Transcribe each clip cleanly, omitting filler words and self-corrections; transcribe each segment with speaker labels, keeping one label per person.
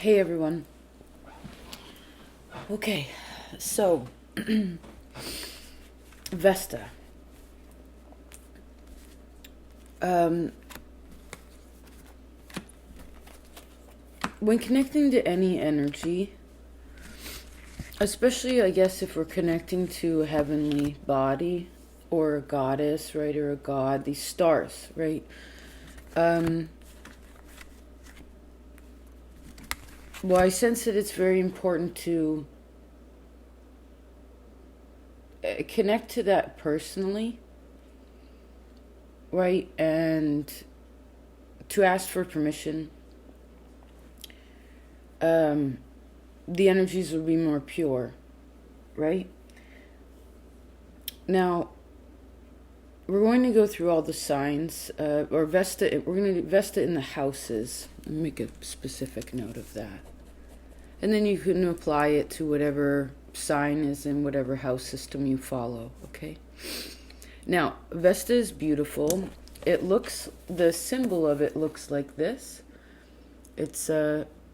Speaker 1: Hey everyone. Okay, so Vesta. Um, when connecting to any energy, especially I guess if we're connecting to a heavenly body or a goddess, right, or a god, these stars, right? Um, well, I sense that it's very important to connect to that personally, right? And to ask for permission. The energies will be more pure, right? Now, we're going to go through all the signs, or Vesta, we're going to do Vesta in the houses. Let me make a specific note of that. And then you can apply it to whatever sign is in whatever house system you follow, okay? Now, Vesta is beautiful. It looks, the symbol of it looks like this. It's,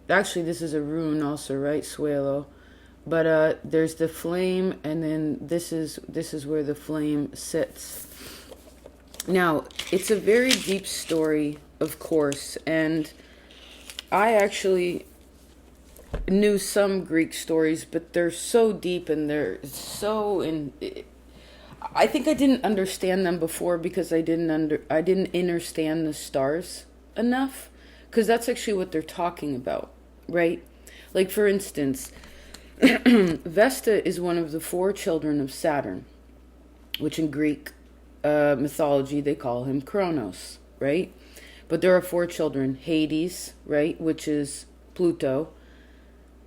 Speaker 1: actually this is a rune also, right? Suelo. But there's the flame, and then this is where the flame sits. Now, it's a very deep story, of course, and I actually knew some Greek stories, but they're so deep and they're so in. I think I didn't understand them before because I didn't understand the stars enough, because that's actually what they're talking about, right? Like for instance, Vesta is one of the 4 children of Saturn, which in Greek mythology they call him Cronos, right? But there are 4 children: Hades, right, which is Pluto.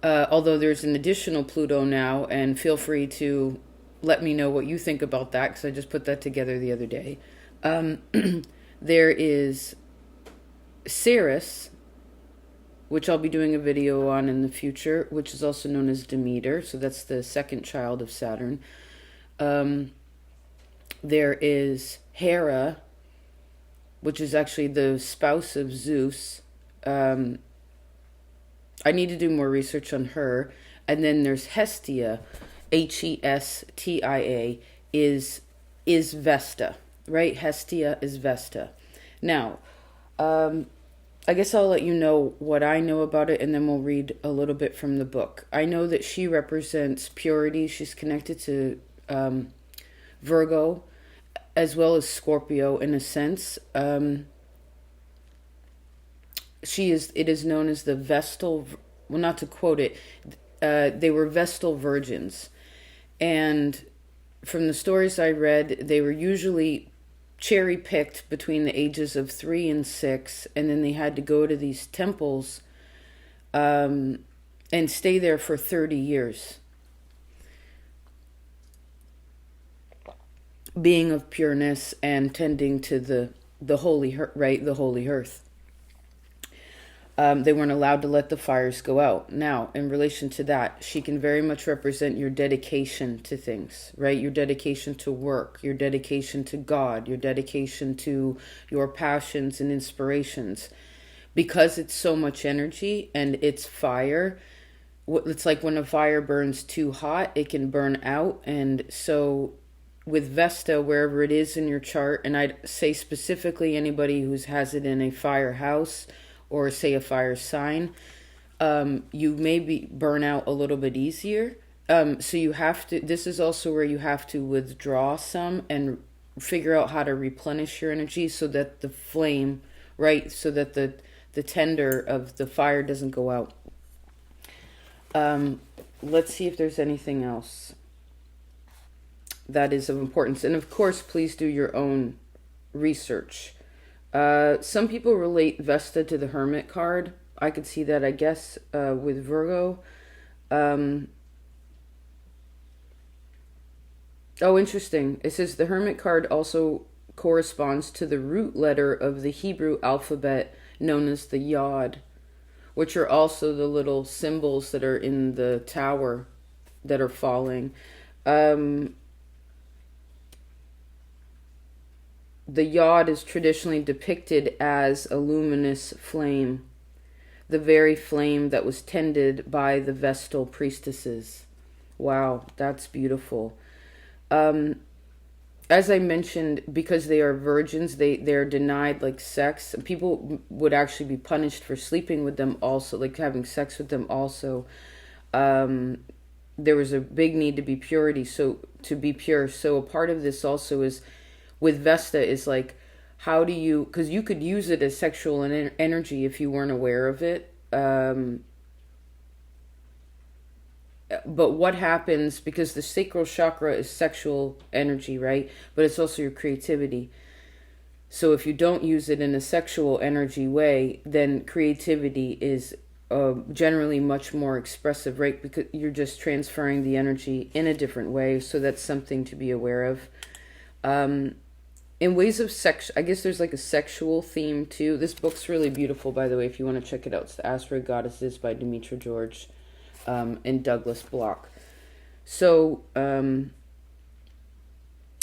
Speaker 1: Although there's an additional Pluto now, and feel free to let me know what you think about that, because I just put that together the other day. There is Ceres, which I'll be doing a video on in the future, which is also known as Demeter. So that's the 2nd child of Saturn. There is Hera, which is actually the spouse of Zeus. I need to do more research on her. And then there's Hestia, Hestia, is Vesta, right? Hestia is Vesta. Now, I guess I'll let you know what I know about it, and then we'll read a little bit from the book. I know that she represents purity. She's connected to Virgo, as well as Scorpio in a sense. It is known as the Vestal, well, not to quote it, they were Vestal virgins. And from the stories I read, they were usually cherry picked between the ages of 3 and 6, and then they had to go to these temples and stay there for 30 years, being of pureness and tending to the holy, right, the holy hearth. They weren't allowed to let the fires go out. Now, in relation to that, she can very much represent your dedication to things, right? Your dedication to work, your dedication to God, your dedication to your passions and inspirations. Because it's so much energy and it's fire, it's like when a fire burns too hot, it can burn out. And so with Vesta, wherever it is in your chart, and I'd say specifically anybody who has it in a fire house, or say a fire sign, you maybe burn out a little bit easier. So you have to, this is also where you have to withdraw some and figure out how to replenish your energy so that the flame, right, so that the tender of the fire doesn't go out. Let's see if there's anything else that is of importance. And of course, please do your own research. Some people relate Vesta to the Hermit card. I could see that, I guess, with Virgo. Oh, interesting. It says the Hermit card also corresponds to the root letter of the Hebrew alphabet known as the Yod, which are also the little symbols that are in the tower that are falling. The Yod is traditionally depicted as a luminous flame. the very flame that was tended by the Vestal priestesses. Wow, that's beautiful. As I mentioned, because they are virgins, they're denied like sex. People would actually be punished for sleeping with them also, like having sex with them also. There was a big need to be purity, so to be pure. So a part of this also is with Vesta is like, how do you, because you could use it as sexual energy if you weren't aware of it. But what happens, because the sacral chakra is sexual energy, right? But it's also your creativity. So if you don't use it in a sexual energy way, then creativity is generally much more expressive, right? Because you're just transferring the energy in a different way. So that's something to be aware of. In ways of sex, I guess there's like a sexual theme too. This book's really beautiful, by the way, if you want to check it out. It's The Asteroid Goddesses by Demetra George and Douglas Block. So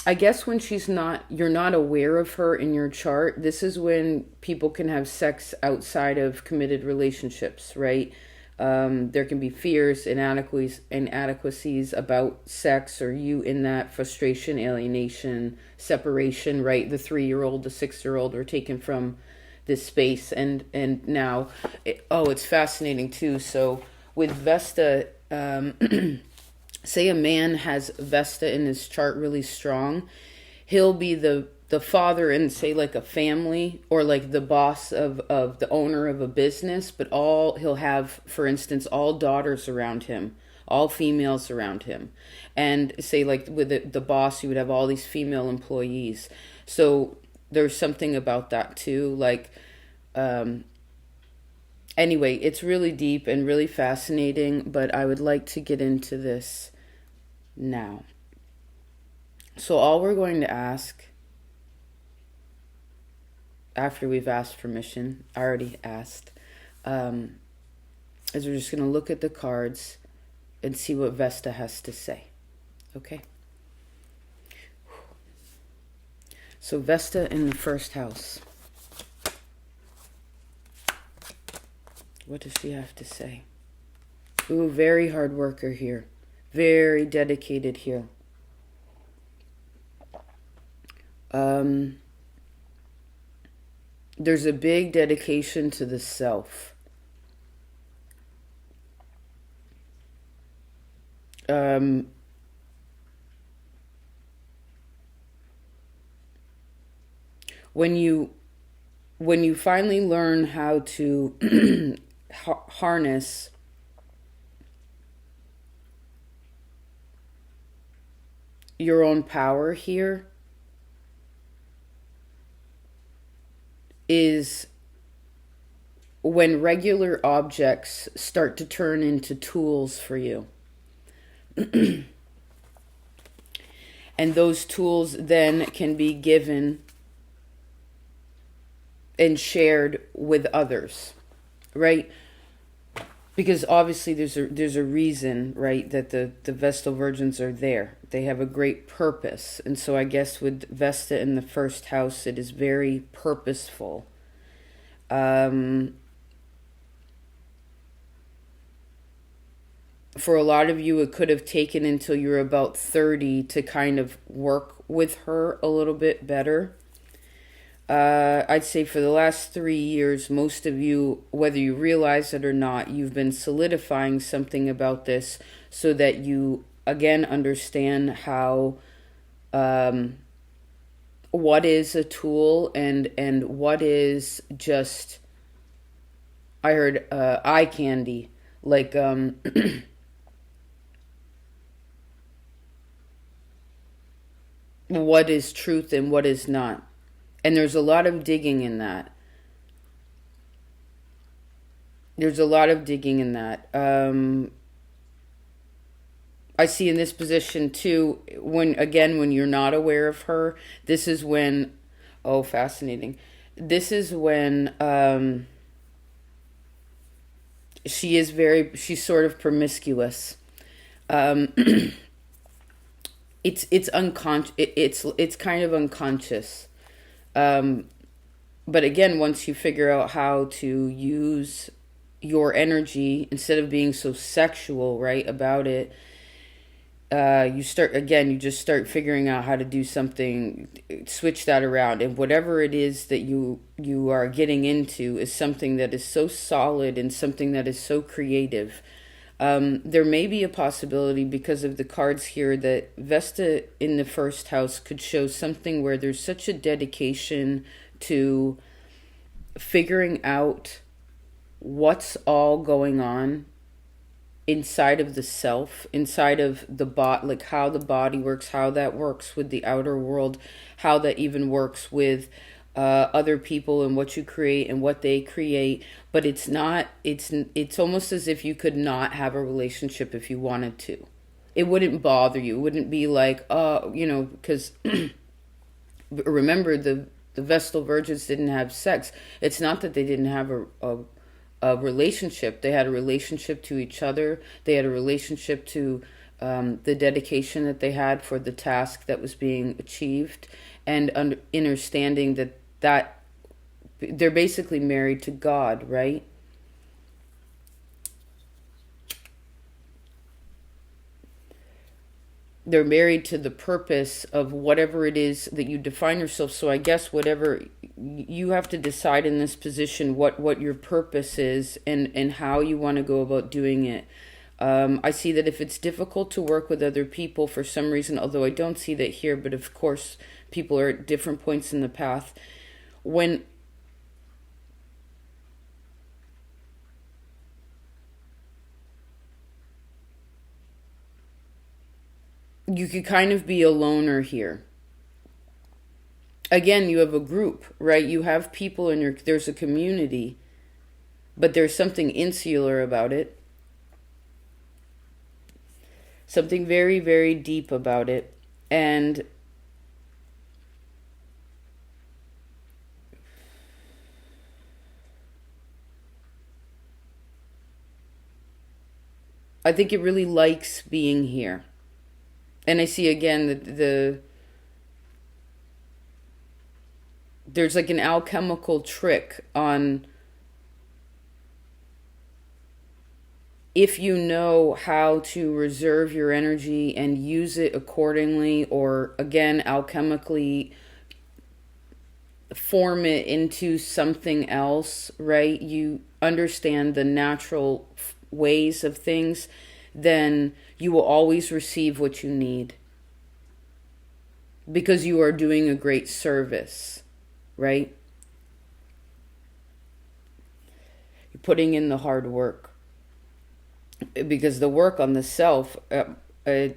Speaker 1: I guess when you're not aware of her in your chart, this is when people can have sex outside of committed relationships, right? There can be fears, inadequacies about sex, or you in that frustration, alienation, separation, right? The 3-year-old, the 6-year-old were taken from this space, and now, it's fascinating too. So with Vesta, say a man has Vesta in his chart really strong, he'll be the father in, say, like a family, or like the boss of the owner of a business, but he'll have, for instance, all daughters around him, all females around him. And say like with the boss, you would have all these female employees. So there's something about that too. Like, anyway, it's really deep and really fascinating, but I would like to get into this now. So all we're going to ask, after we've asked permission, I already asked, is we're just going to look at the cards and see what Vesta has to say. Okay? So Vesta in the first house. What does she have to say? Ooh, very hard worker here. Very dedicated here. There's a big dedication to the self. When you finally learn how to harness your own power here, is when regular objects start to turn into tools for you. And those tools then can be given and shared with others, right? Because obviously there's a reason, right, that the Vestal Virgins are there. They have a great purpose. And so I guess with Vesta in the first house, it is very purposeful. For a lot of you, it could have taken until you're about 30 to kind of work with her a little bit better. I'd say for the last 3 years, most of you, whether you realize it or not, you've been solidifying something about this so that you, again, understand how, what is a tool and what is just, I heard, eye candy. Like, what is truth and what is not. And there's a lot of digging in that. I see in this position too, when you're not aware of her, this is when, fascinating. This is when she's sort of promiscuous. It's unconscious. It's kind of unconscious. But again, once you figure out how to use your energy, instead of being so sexual, right, about it, you just start figuring out how to do something, switch that around, and whatever it is that you are getting into is something that is so solid and something that is so creative. There may be a possibility, because of the cards here, that Vesta in the first house could show something where there's such a dedication to figuring out what's all going on inside of the self, inside of the body, like how the body works, how that works with the outer world, how that even works with other people and what you create and what they create. But it's almost as if you could not have a relationship if you wanted to. It wouldn't bother you. It wouldn't be like, because remember, the Vestal Virgins didn't have sex. It's not that they didn't have a relationship. They had a relationship to each other. They had a relationship to the dedication that they had for the task that was being achieved, and understanding that they're basically married to God, right? They're married to the purpose of whatever it is that you define yourself. So I guess whatever you have to decide in this position, what your purpose is, and how you want to go about doing it. I see that if it's difficult to work with other people for some reason, although I don't see that here, but of course people are at different points in the path. When you could kind of be a loner here. Again, you have a group, right? You have people there's a community, but there's something insular about it. Something very, very deep about it. And I think it really likes being here. And I see again that there's like an alchemical trick on, if you know how to reserve your energy and use it accordingly, or again alchemically form it into something else, right? You understand the natural ways of things, then you will always receive what you need, because you are doing a great service, right? You're putting in the hard work, because the work on the self and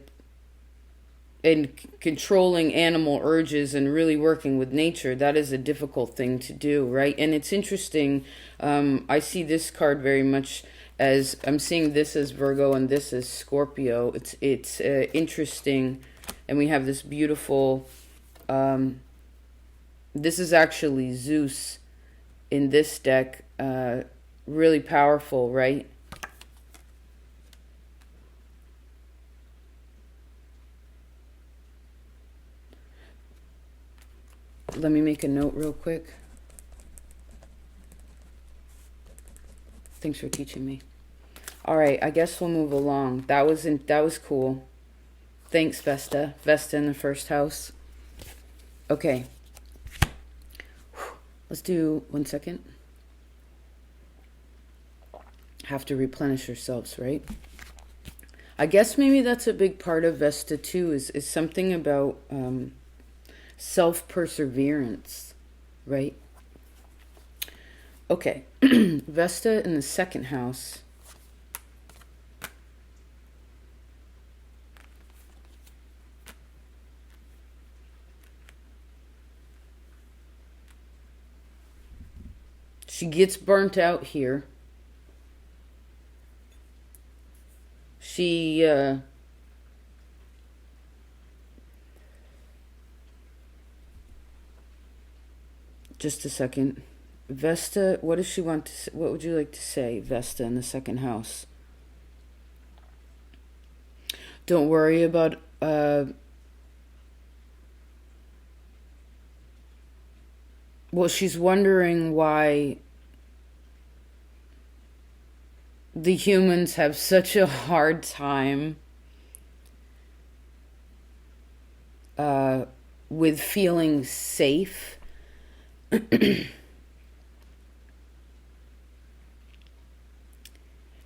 Speaker 1: controlling animal urges and really working with nature, that is a difficult thing to do, right? And it's interesting. I see this card very much as, I'm seeing this as Virgo and this as Scorpio. It's interesting. And we have this beautiful, this is actually Zeus in this deck. Really powerful, right? Let me make a note real quick. Thanks for teaching me. All right, I guess we'll move along. That was cool. Thanks, Vesta. Vesta in the first house. Okay. Let's do 1 second. Have to replenish yourselves, right? I guess maybe that's a big part of Vesta too, is something about self-perseverance, right? Okay. Vesta in the second house. She gets burnt out here. She just a second. Vesta, what does she want to say? What would you like to say, Vesta in the second house? Don't worry about well, she's wondering why the humans have such a hard time with feeling safe.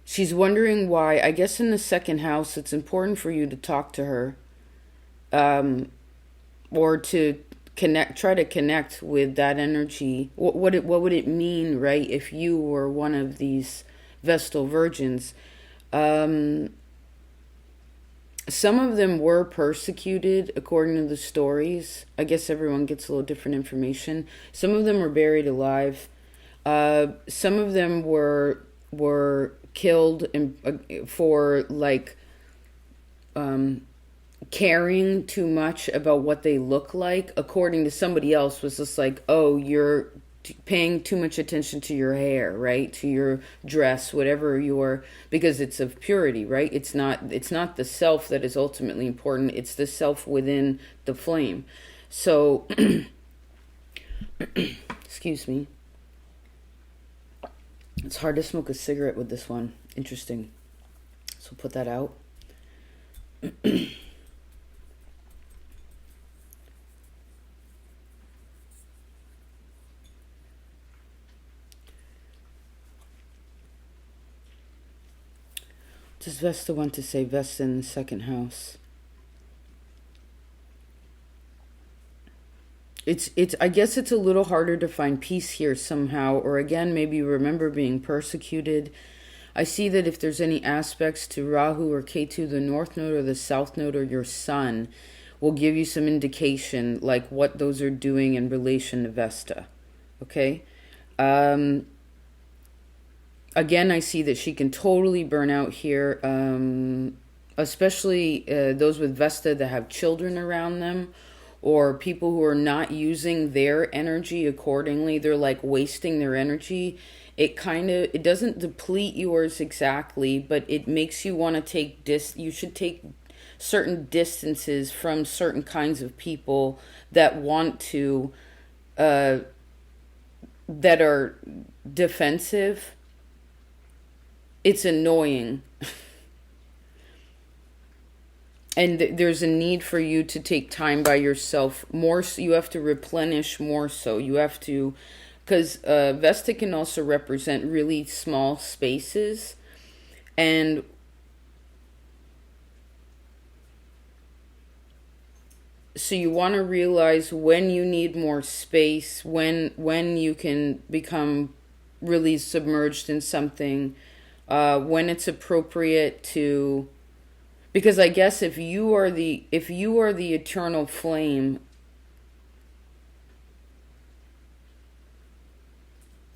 Speaker 1: She's wondering why. I guess in the second house, it's important for you to talk to her, or to try to connect with that energy. What would it mean, right? If you were one of these Vestal virgins, some of them were persecuted according to the stories. I guess everyone gets a little different information. Some of them were buried alive. Some of them were killed for like caring too much about what they look like. According to somebody else, was just like, oh, you're paying too much attention to your hair, right? To your dress, whatever because it's of purity, right? It's not the self that is ultimately important. It's the self within the flame. So, excuse me. It's hard to smoke a cigarette with this one. Interesting. So put that out. Does Vesta want to say? Vesta in the second house. I guess it's a little harder to find peace here somehow, or again, maybe remember being persecuted. I see that if there's any aspects to Rahu or Ketu, the North Node or the South Node or your Sun, will give you some indication, like what those are doing in relation to Vesta. Okay? Again, I see that she can totally burn out here, especially those with Vesta that have children around them, or people who are not using their energy accordingly. They're like wasting their energy. It doesn't deplete yours exactly, but it makes you want to you should take certain distances from certain kinds of people that want to, that are defensive. It's annoying. And there's a need for you to take time by yourself more. So you have to replenish more. So you have to, because Vesta can also represent really small spaces. And so you want to realize when you need more space, when you can become really submerged in something, when it's appropriate to, because I guess if you are the eternal flame,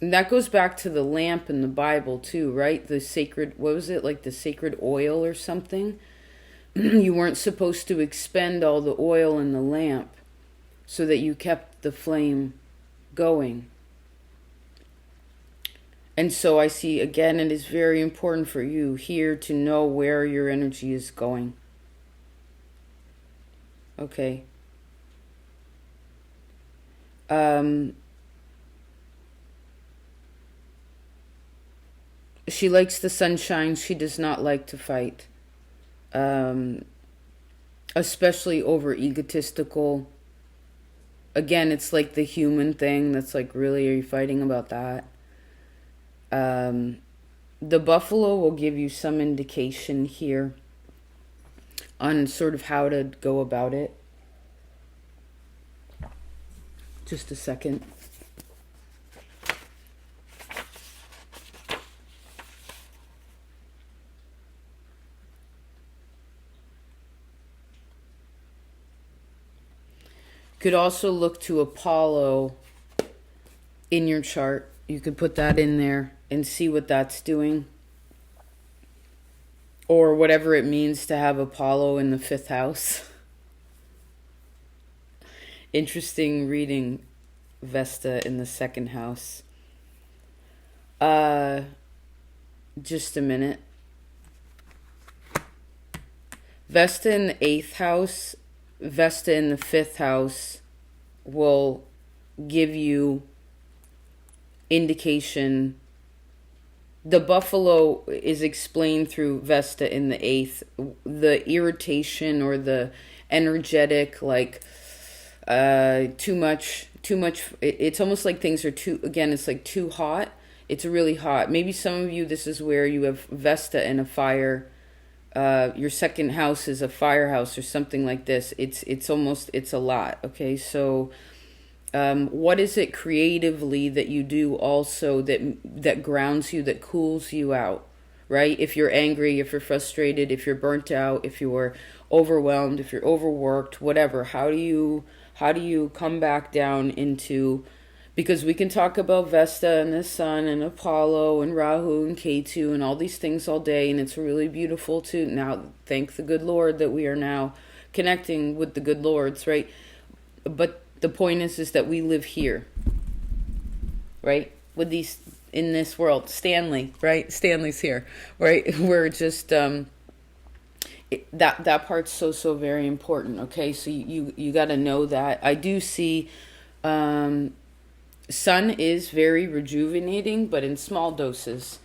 Speaker 1: and that goes back to the lamp in the Bible too, right? The sacred, what was it, like the sacred oil or something? You weren't supposed to expend all the oil in the lamp so that you kept the flame going. And so I see, again, it is very important for you here to know where your energy is going. Okay. She likes the sunshine. She does not like to fight. Especially over egotistical. Again, it's like the human thing that's like, really, are you fighting about that? The buffalo will give you some indication here on sort of how to go about it. Just a second. Could also look to Apollo in your chart. You could put that in there and see what that's doing. Or whatever it means to have Apollo in the 5th house. Interesting reading Vesta in the 2nd house. Just a minute. Vesta in the 8th house, Vesta in the 5th house will give you indication the buffalo is explained through Vesta in the eighth. The irritation or the energetic, like too much. It's almost like things are too. Again, it's like too hot. It's really hot. Maybe some of you, this is where you have Vesta in a fire. Your second house is a firehouse or something like this. It's almost, it's a lot. Okay, so what is it creatively that you do also that grounds you, that cools you out, right? If you're angry, if you're frustrated, if you're burnt out, if you're overwhelmed, if you're overworked, whatever, how do you come back down into, because we can talk about Vesta and the sun and Apollo and Rahu and Ketu and all these things all day, and it's really beautiful too. Now, thank the good Lord that we are now connecting with the good lords, right? But the point is that we live here, right? With these, in this world. Stanley, right? Stanley's here, right? We're just, that part's so very important, okay? So you got to know that. I do see, sun is very rejuvenating, but in small doses.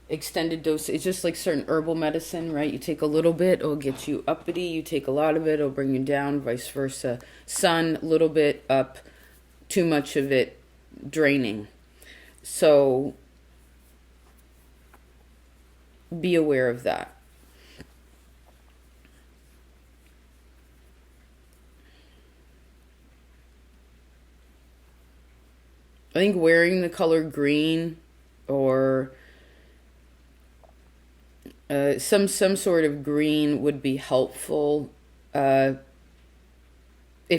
Speaker 1: Extended dose, it's just like certain herbal medicine, right? You take a little bit, it'll get you uppity. You take a lot of it, it'll bring you down, vice versa. Sun, a little bit up, too much of it, draining. So be aware of that. I think wearing the color green or some sort of green would be helpful if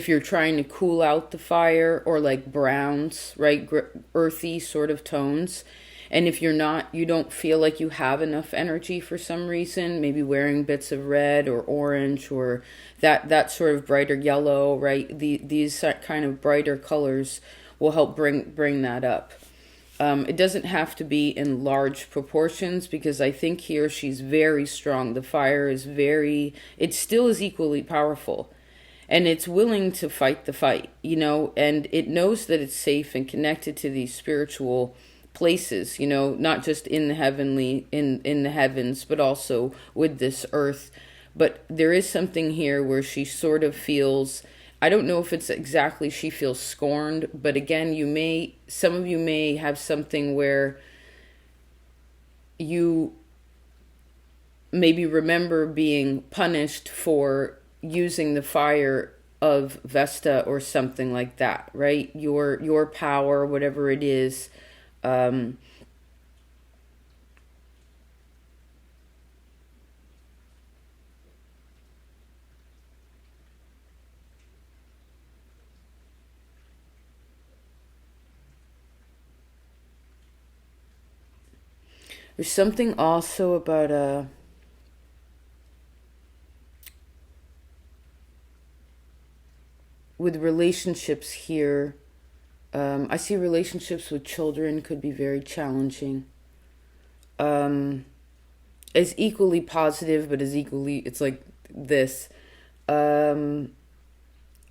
Speaker 1: you're trying to cool out the fire, or like browns, right? Earthy sort of tones. And if you're not, you don't feel like you have enough energy for some reason, maybe wearing bits of red or orange or that sort of brighter yellow, right? These kind of brighter colors will help bring that up. It doesn't have to be in large proportions, because I think here she's very strong. The fire is it still is equally powerful, and it's willing to fight the fight, and it knows that it's safe and connected to these spiritual places, not just in the heavenly, in the heavens, but also with this earth. But there is something here where she sort of feels, I don't know if it's exactly she feels scorned, but again, some of you may have something where you maybe remember being punished for using the fire of Vesta or something like that, right? Your power, whatever it is. There's something also about with relationships here. I see relationships with children could be very challenging. As equally positive, but as equally, it's like this. I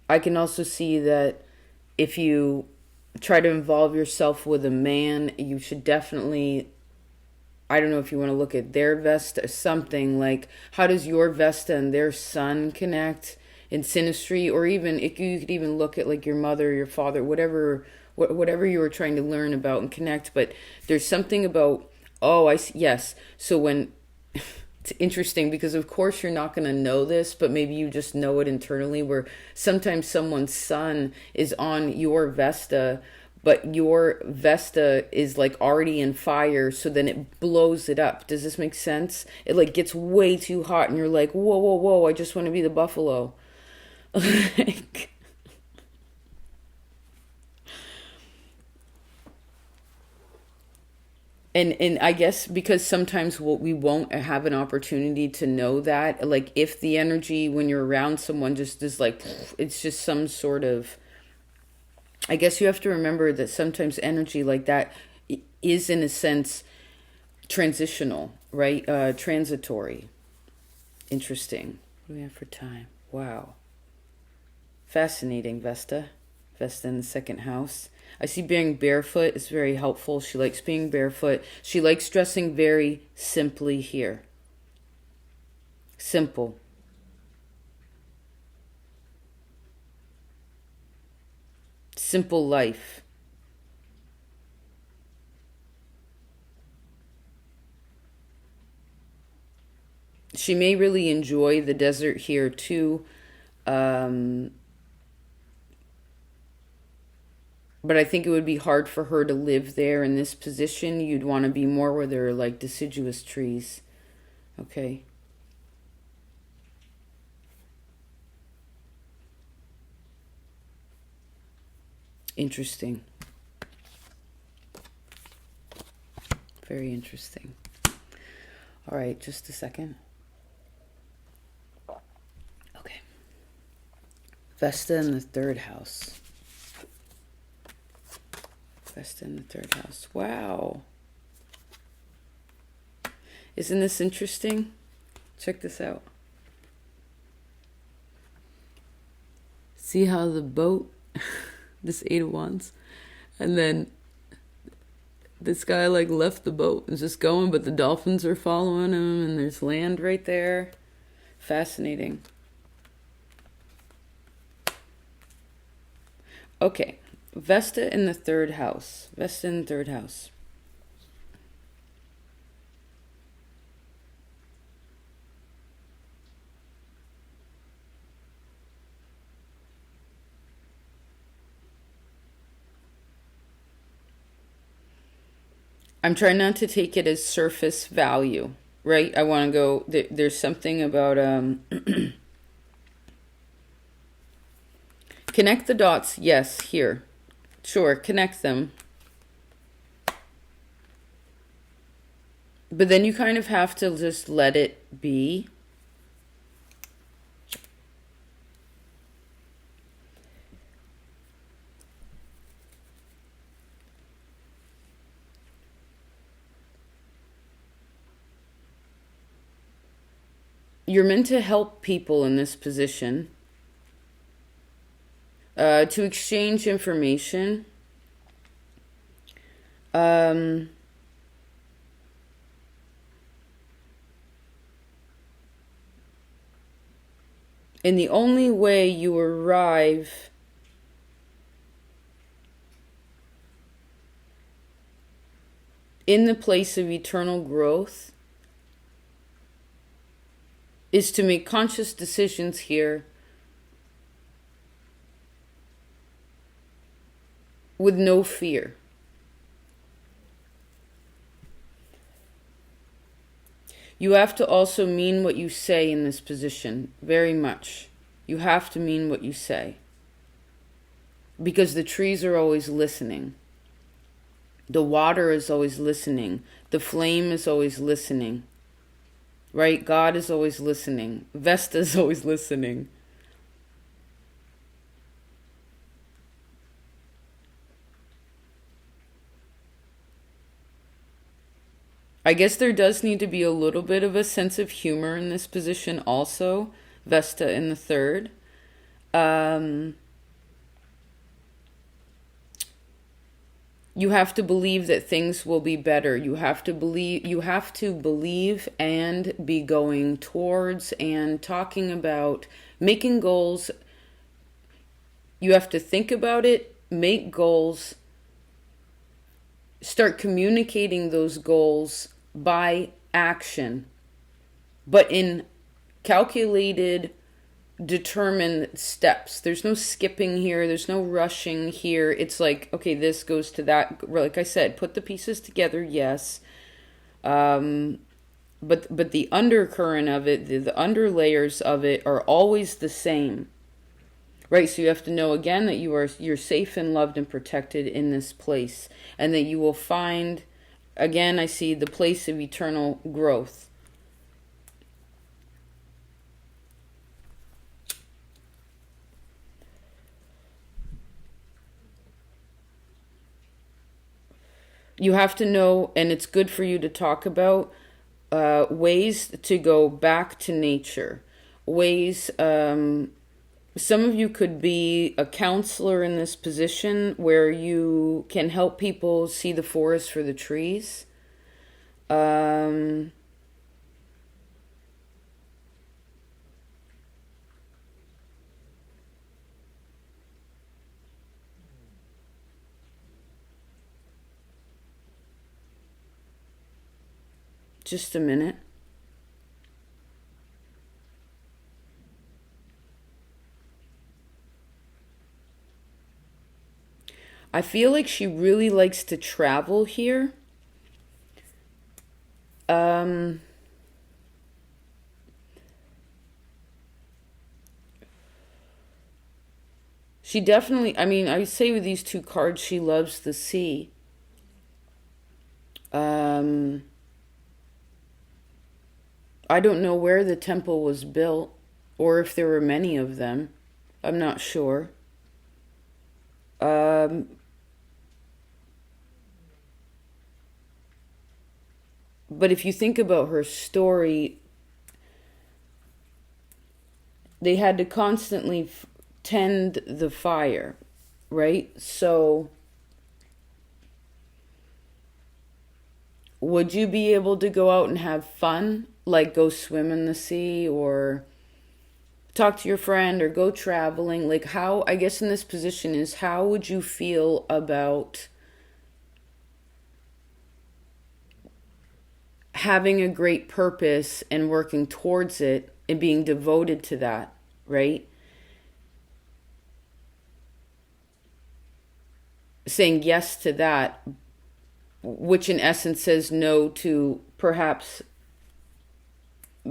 Speaker 1: can also see that if you try to involve yourself with a man, you should definitely, I don't know if you want to look at their Vesta or something, like how does your Vesta and their sun connect in synastry, or even you could even look at like your mother, your father, whatever you were trying to learn about and connect. But there's something about, oh, I see, yes. So when it's interesting because of course you're not going to know this, but maybe you just know it internally, where sometimes someone's sun is on your Vesta, but your Vesta is like already in fire, so then it blows it up. Does this make sense? It like gets way too hot and you're like, whoa, I just want to be the buffalo. Like, and I guess because sometimes we won't have an opportunity to know that, like if the energy when you're around someone just is like, it's just some sort of, I guess you have to remember that sometimes energy like that is in a sense transitional, right? Transitory. Interesting. What do we have for time? Wow. Fascinating, Vesta. Vesta in the second house. I see being barefoot is very helpful. She likes being barefoot. She likes dressing very simply here. Simple. Simple life. She may really enjoy the desert here too. But I think it would be hard for her to live there in this position. You'd want to be more where there are like deciduous trees. Okay. Interesting. Very interesting. All right, just a second. Okay. Vesta in the third house. Vesta in the third house. Wow. Isn't this interesting? Check this out. See how the boat, this Eight of Wands, and then this guy like left the boat and is just going, but the dolphins are following him and there's land right there. Fascinating. Okay. Vesta in the third house. Vesta in the third house. I'm trying not to take it as surface value, right? I want to go, there's something about, connect the dots. Yes, here. Sure, connect them. But then you kind of have to just let it be. You're meant to help people in this position. To exchange information. And the only way you arrive in the place of eternal growth is to make conscious decisions here with no fear. You have to also mean what you say in this position, very much. You have to mean what you say. Because the trees are always listening. The water is always listening. The flame is always listening. Right? God is always listening. Vesta is always listening. I guess there does need to be a little bit of a sense of humor in this position also. Vesta in the third. You have to believe that things will be better. You have to believe and be going towards and talking about making goals. You have to think about it, make goals, start communicating those goals by action, but in calculated, determined steps. There's no skipping here. There's no rushing here. It's like, okay, this goes to that. Like I said, put the pieces together, yes. But the undercurrent of it, the underlayers of it are always the same. Right? So you have to know again that you're safe and loved and protected in this place, and that you will find, again, I see the place of eternal growth. You have to know, and it's good for you to talk about ways to go back to nature, ways Some of you could be a counselor in this position where you can help people see the forest for the trees. Just a minute. I feel like she really likes to travel here. She definitely, I mean, I say with these two cards, she loves the sea. I don't know where the temple was built or if there were many of them. I'm not sure. But if you think about her story, they had to constantly tend the fire, right? So would you be able to go out and have fun, like go swim in the sea or talk to your friend or go traveling? Like, how, I guess in this position is, how would you feel about having a great purpose and working towards it and being devoted to that, right? Saying yes to that, which in essence says no to perhaps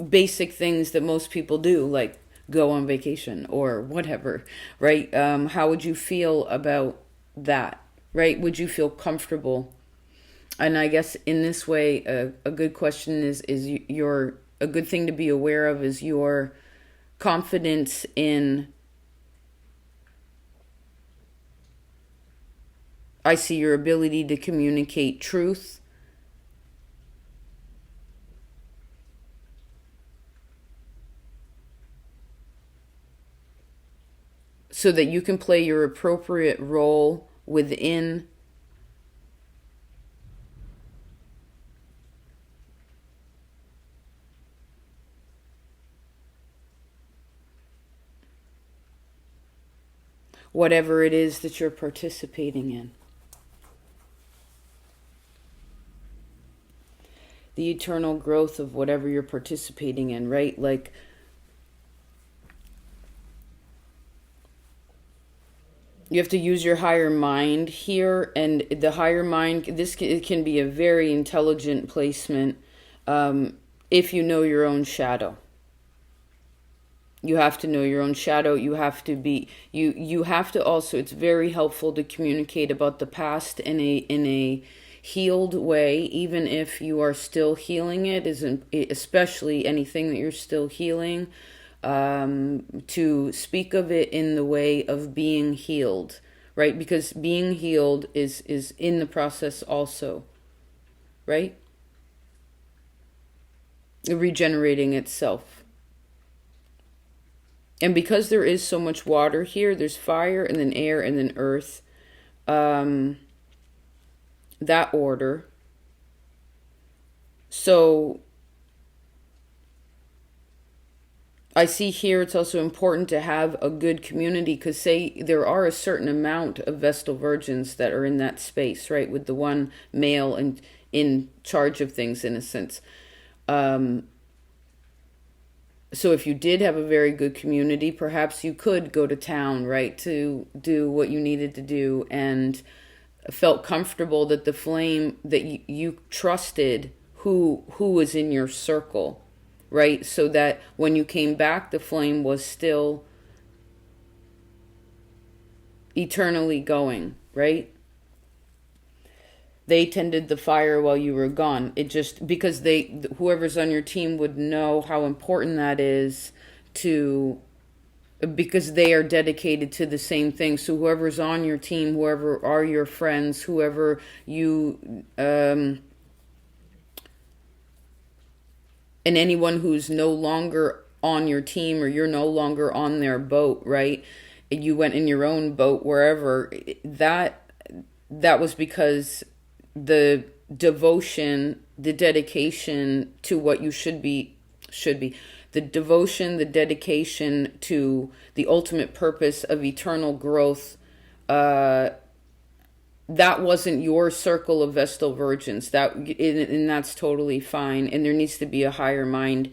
Speaker 1: basic things that most people do, like go on vacation or whatever, right? How would you feel about that, right? Would you feel comfortable? And I guess in this way, a good question is your, a good thing to be aware of is your confidence in, I see your ability to communicate truth. So that you can play your appropriate role within whatever it is that you're participating in. The eternal growth of whatever you're participating in, right? Like, you have to use your higher mind here, and the higher mind, it can be a very intelligent placement if you know your own shadow. You have to know your own shadow. You have to be, you have to also, it's very helpful to communicate about the past in a healed way, even if you are still healing it, especially anything that you're still healing, to speak of it in the way of being healed, right? Because being healed is in the process also, right? Regenerating itself. And because there is so much water here, there's fire and then air and then earth, that order. So I see here it's also important to have a good community, because say there are a certain amount of Vestal virgins that are in that space, right? With the one male and in charge of things in a sense. So if you did have a very good community, perhaps you could go to town, right, to do what you needed to do, and felt comfortable that the flame that you trusted who was in your circle, right? So that when you came back, the flame was still eternally going, right? They tended the fire while you were gone. It just, because whoever's on your team would know how important that is to, because they are dedicated to the same thing. So whoever's on your team, whoever are your friends, whoever you, and anyone who's no longer on your team, or you're no longer on their boat, right? You went in your own boat wherever. That was because the devotion, the dedication to what you should be, the devotion, the dedication to the ultimate purpose of eternal growth, that wasn't your circle of Vestal virgins. And that's totally fine. And there needs to be a higher mind,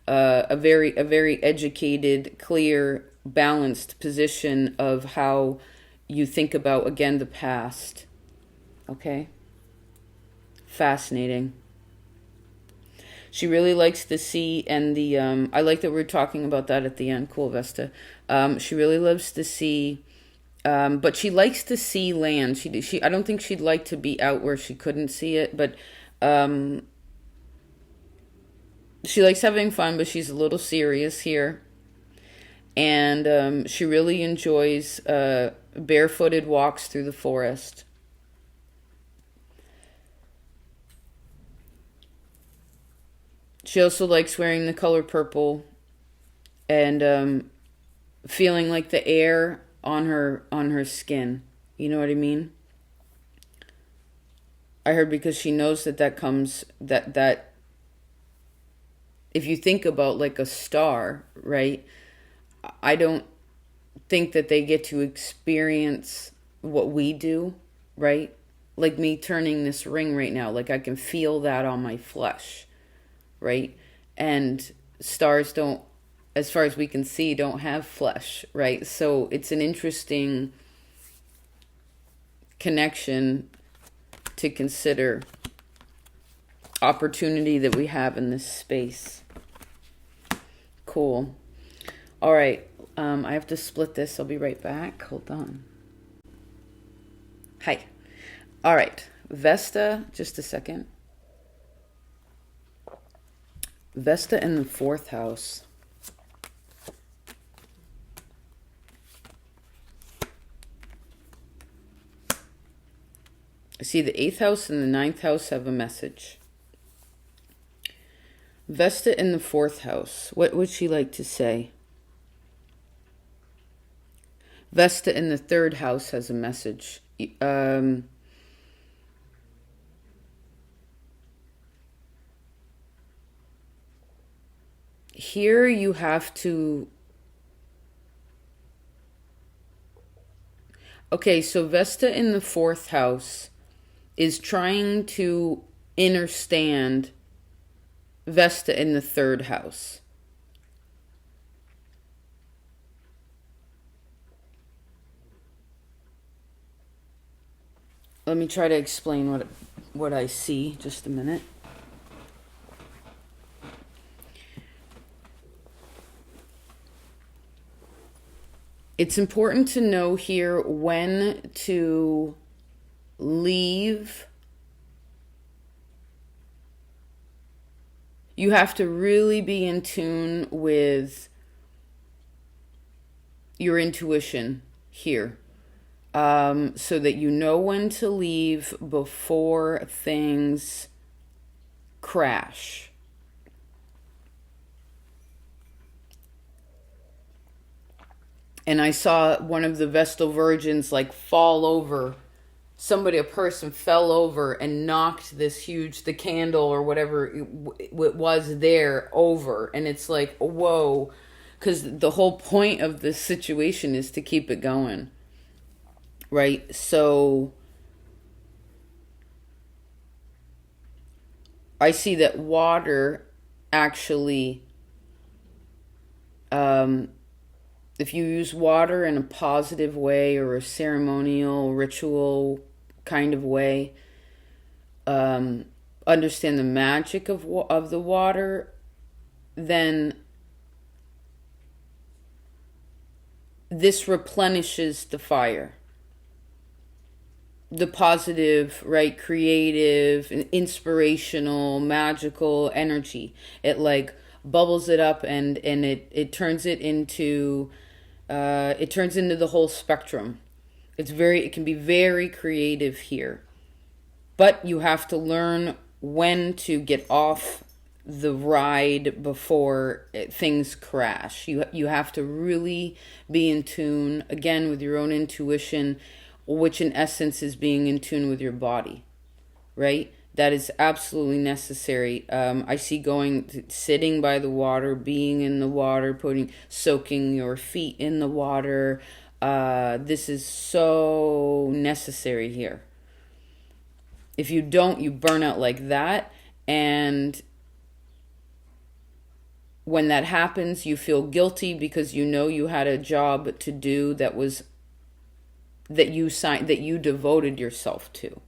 Speaker 1: a very educated, clear, balanced position of how you think about, again, the past. Okay? Fascinating. She really likes the sea and the, I like that we're talking about that at the end. Cool, Vesta. She really loves the sea, but she likes to see land. She I don't think she'd like to be out where she couldn't see it, but she likes having fun, but she's a little serious here. And she really enjoys barefooted walks through the forest. She also likes wearing the color purple and feeling like the air on her skin. You know what I mean? I heard because she knows that comes, that if you think about like a star, right? I don't think that they get to experience what we do, right? Like me turning this ring right now, like I can feel that on my flesh. Right? And stars don't, as far as we can see, don't have flesh, right? So it's an interesting connection to consider, opportunity that we have in this space. Cool. All right. I have to split this. I'll be right back. Hold on. Hi. All right. Vesta, just a second. Vesta in the 4th house. I see the 8th house and the 9th house have a message. Vesta in the 4th house. What would she like to say? Vesta in the 3rd house has a message. Here you have to... Okay, so Vesta in the 4th house is trying to understand Vesta in the 3rd house. Let me try to explain what I see. Just a minute. It's important to know here when to leave. You have to really be in tune with your intuition here, so that you know when to leave before things crash. And I saw one of the Vestal virgins like fall over. A person fell over and knocked the candle or whatever it was there over. And it's like, whoa. Because the whole point of this situation is to keep it going. Right? So I see that water actually... if you use water in a positive way or a ceremonial, ritual kind of way, understand the magic of the water, then this replenishes the fire. The positive, right, creative, inspirational, magical energy. It like bubbles it up and it turns it into... it turns into the whole spectrum. It can be very creative here. But you have to learn when to get off the ride before things crash. You have to really be in tune, again, with your own intuition, which in essence is being in tune with your body, right? That is absolutely necessary. I see sitting by the water, being in the water, soaking your feet in the water. This is so necessary here. If you don't, you burn out like that. And when that happens, you feel guilty because you know you had a job to do that you devoted yourself to,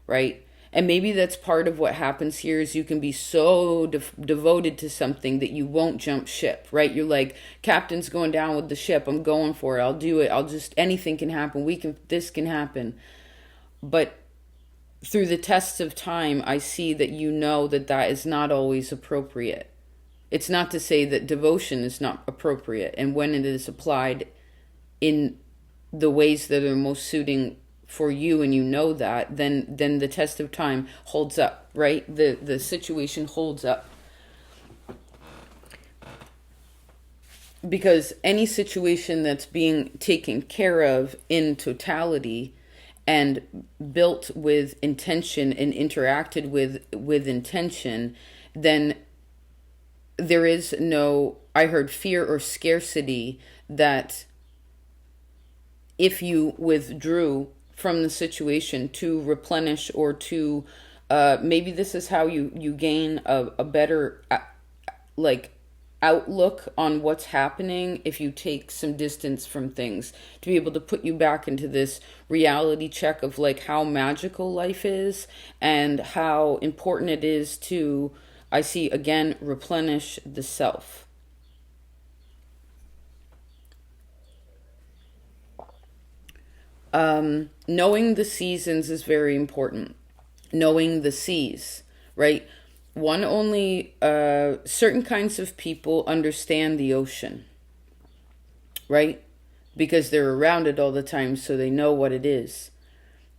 Speaker 1: right? And maybe that's part of what happens here is you can be so devoted to something that you won't jump ship, right? You're like, captain's going down with the ship. I'm going for it. I'll do it. Anything can happen. This can happen. But through the tests of time, I see that you know that is not always appropriate. It's not to say that devotion is not appropriate. And when it is applied in the ways that are most suiting for you, and you know that, then the test of time holds up, right? The situation holds up. Because any situation that's being taken care of in totality and built with intention and interacted with intention, then there is no, I heard, fear or scarcity that if you withdrew from the situation to replenish or to maybe this is how you gain a better outlook on what's happening if you take some distance from things, to be able to put you back into this reality check of like how magical life is and how important it is to, I see again, replenish the self. Knowing the seasons is very important. Knowing the seas, right? Only certain kinds of people understand the ocean, right? Because they're around it all the time, so they know what it is.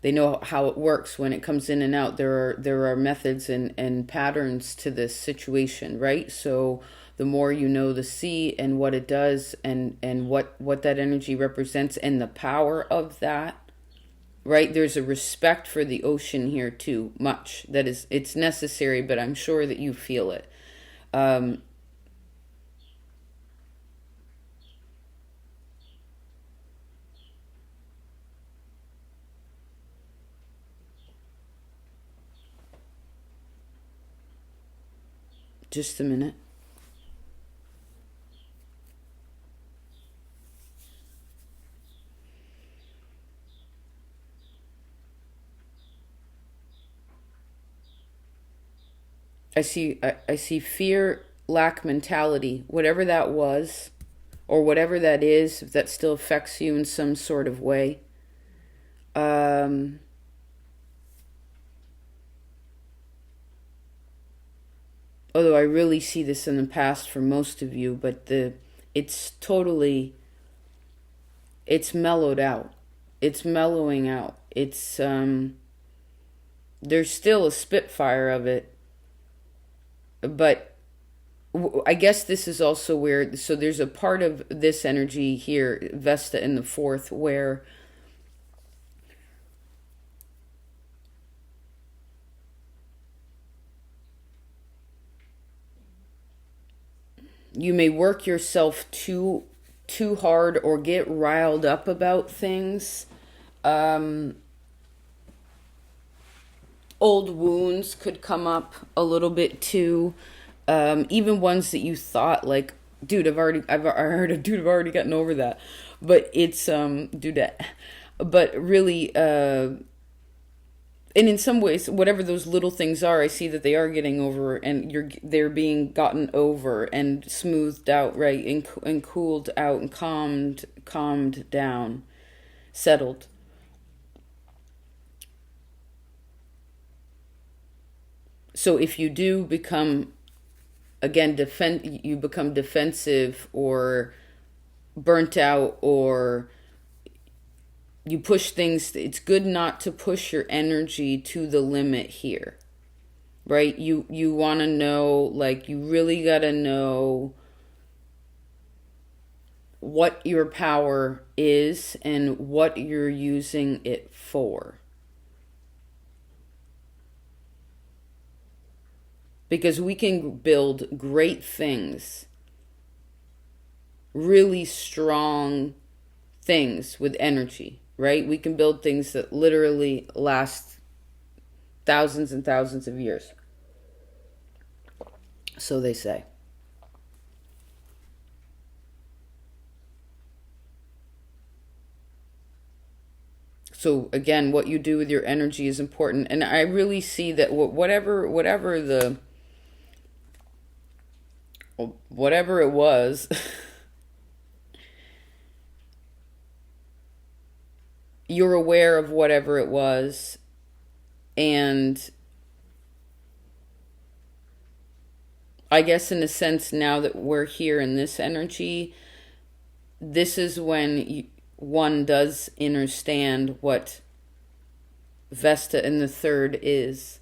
Speaker 1: They know how it works when it comes in and out. There are methods and patterns to this situation, right? So the more you know the sea and what it does and what that energy represents and the power of that, right? There's a respect for the ocean here too, much. It's necessary, but I'm sure that you feel it. Just a minute. I see fear, lack mentality, whatever that was, or whatever that is, if that still affects you in some sort of way. Although I really see this in the past for most of you, but it's mellowed out. It's mellowing out. There's still a spitfire of it, but I guess this is also where, so there's a part of this energy here, Vesta in the fourth, where you may work yourself too hard or get riled up about things. Old wounds could come up a little bit too. Even ones that you thought like, dude, I heard of dude, I've already gotten over that. But it's dude, but really, and in some ways, whatever those little things are, I see that they are getting over, and they're being gotten over and smoothed out, right, and cooled out and calmed down, settled. So if you do become, again, you become defensive or burnt out, or you push things, it's good not to push your energy to the limit here, right? You want to know, like, you really got to know what your power is and what you're using it for. Because we can build great things, really strong things with energy, right? We can build things that literally last thousands and thousands of years. So they say. So again, what you do with your energy is important. And I really see that whatever it was, you're aware of whatever it was, and I guess in a sense, now that we're here in this energy, this is when one does understand what Vesta in the third is.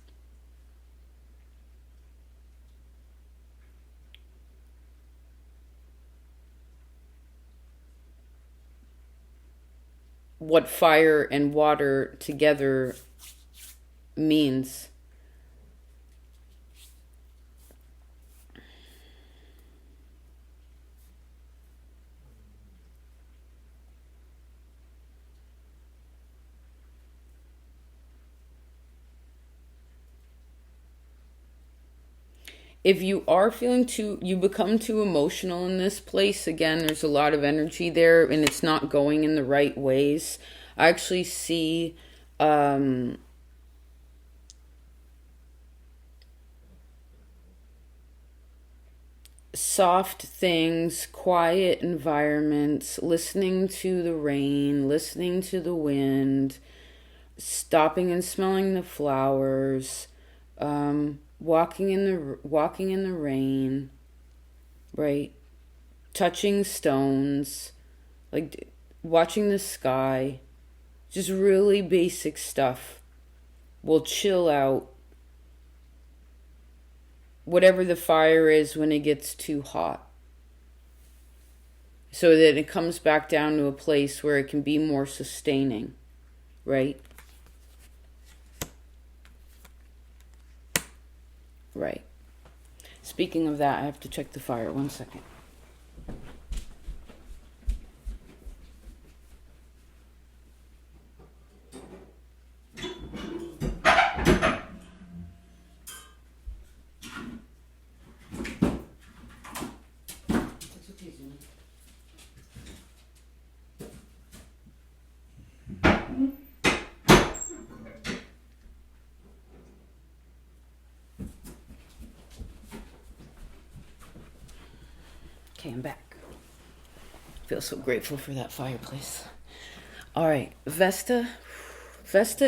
Speaker 1: What fire and water together means. If you are feeling you become too emotional in this place, again, there's a lot of energy there and it's not going in the right ways. I actually see soft things, quiet environments, listening to the rain, listening to the wind, stopping and smelling the flowers, walking in the rain, right? Touching stones, like watching the sky, just really basic stuff will chill out whatever the fire is when it gets too hot, so that it comes back down to a place where it can be more sustaining, right? Right. Speaking of that, I have to check the fire. 1 second. Okay, I'm back. I feel so grateful for that fireplace. All right, Vesta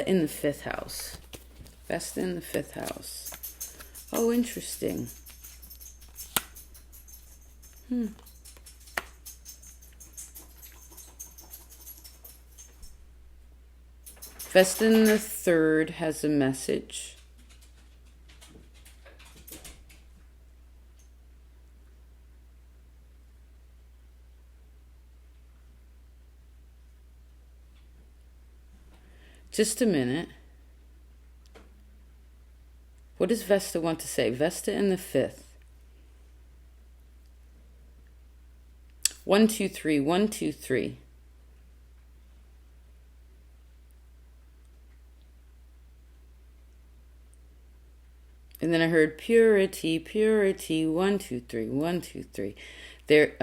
Speaker 1: in the 5th house. Vesta in the 5th house. Oh, interesting. Vesta in the 3rd has a message. Just a minute. What does Vesta want to say? Vesta in the 5th. 1, 2, 3. 1, 2, 3. And then I heard purity, purity. 1, 2, 3. 1, 2, 3. There.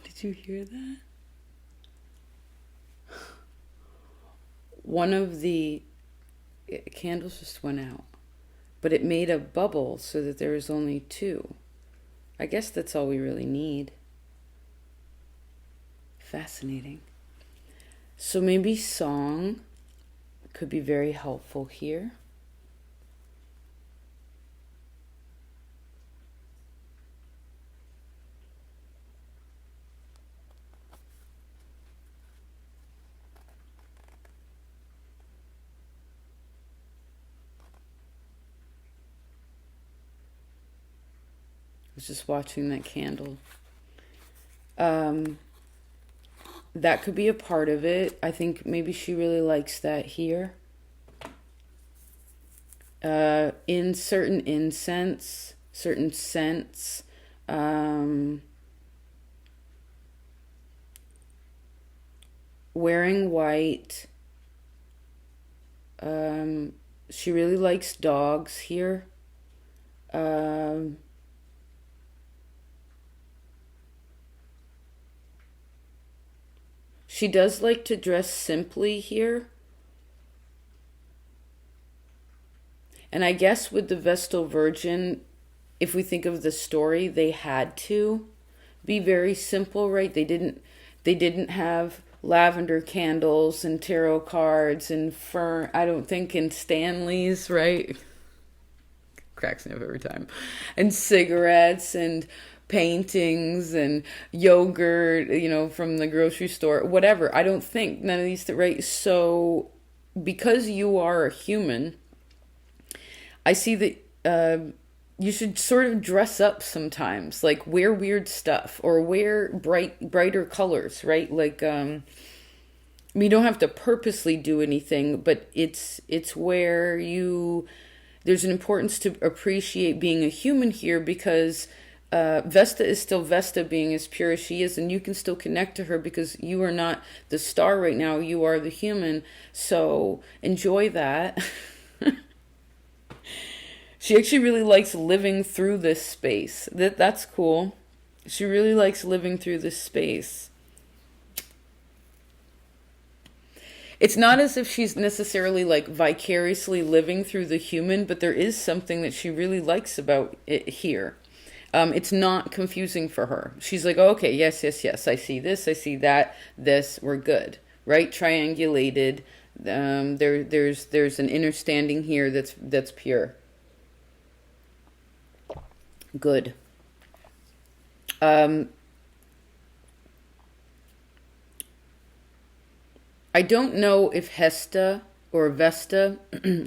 Speaker 1: Did you hear that? One of the candles just went out, but it made a bubble so that there was only 2. I guess that's all we really need. Fascinating. So maybe song could be very helpful here. was just watching that candle. That could be a part of it. I think maybe she really likes that here. In certain incense, certain scents, wearing white. She really likes dogs here. She does like to dress simply here. And I guess with the Vestal Virgin, if we think of the story, they had to be very simple, right? They didn't have lavender candles and tarot cards and fern, I don't think, in Stanley's, right? Cracks me up every time. And cigarettes and paintings and yogurt, from the grocery store, whatever. I don't think none of these, right? So because you are a human, I see that you should sort of dress up sometimes, like wear weird stuff or wear brighter colors, right? Like, you don't have to purposely do anything, but it's where there's an importance to appreciate being a human here, because Vesta is still Vesta, being as pure as she is, and you can still connect to her because you are not the star right now, you are the human. So enjoy that. She actually really likes living through this space. That's cool. She really likes living through this space. It's not as if she's necessarily like vicariously living through the human, but there is something that she really likes about it here. It's not confusing for her. She's like, oh, okay, yes, I see this, I see that, this, we're good, right? Triangulated. There's an understanding here that's pure. Good. I don't know if Hestia or Vesta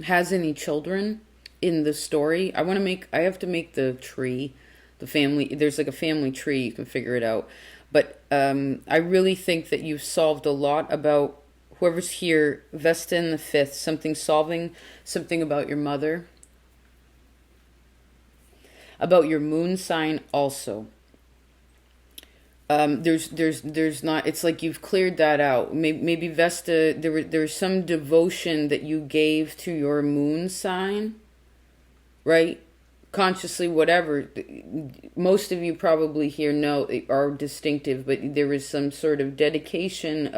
Speaker 1: has any children in the story. I have to make the tree, the family. There's like a family tree. You can figure it out. But I really think that you've solved a lot about whoever's here, Vesta in the fifth, solving something about your mother. About your moon sign also. There's not, it's like you've cleared that out. Maybe Vesta, there's some devotion that you gave to your moon sign, right? Consciously, whatever. Most of you probably here are distinctive, but there is some sort of dedication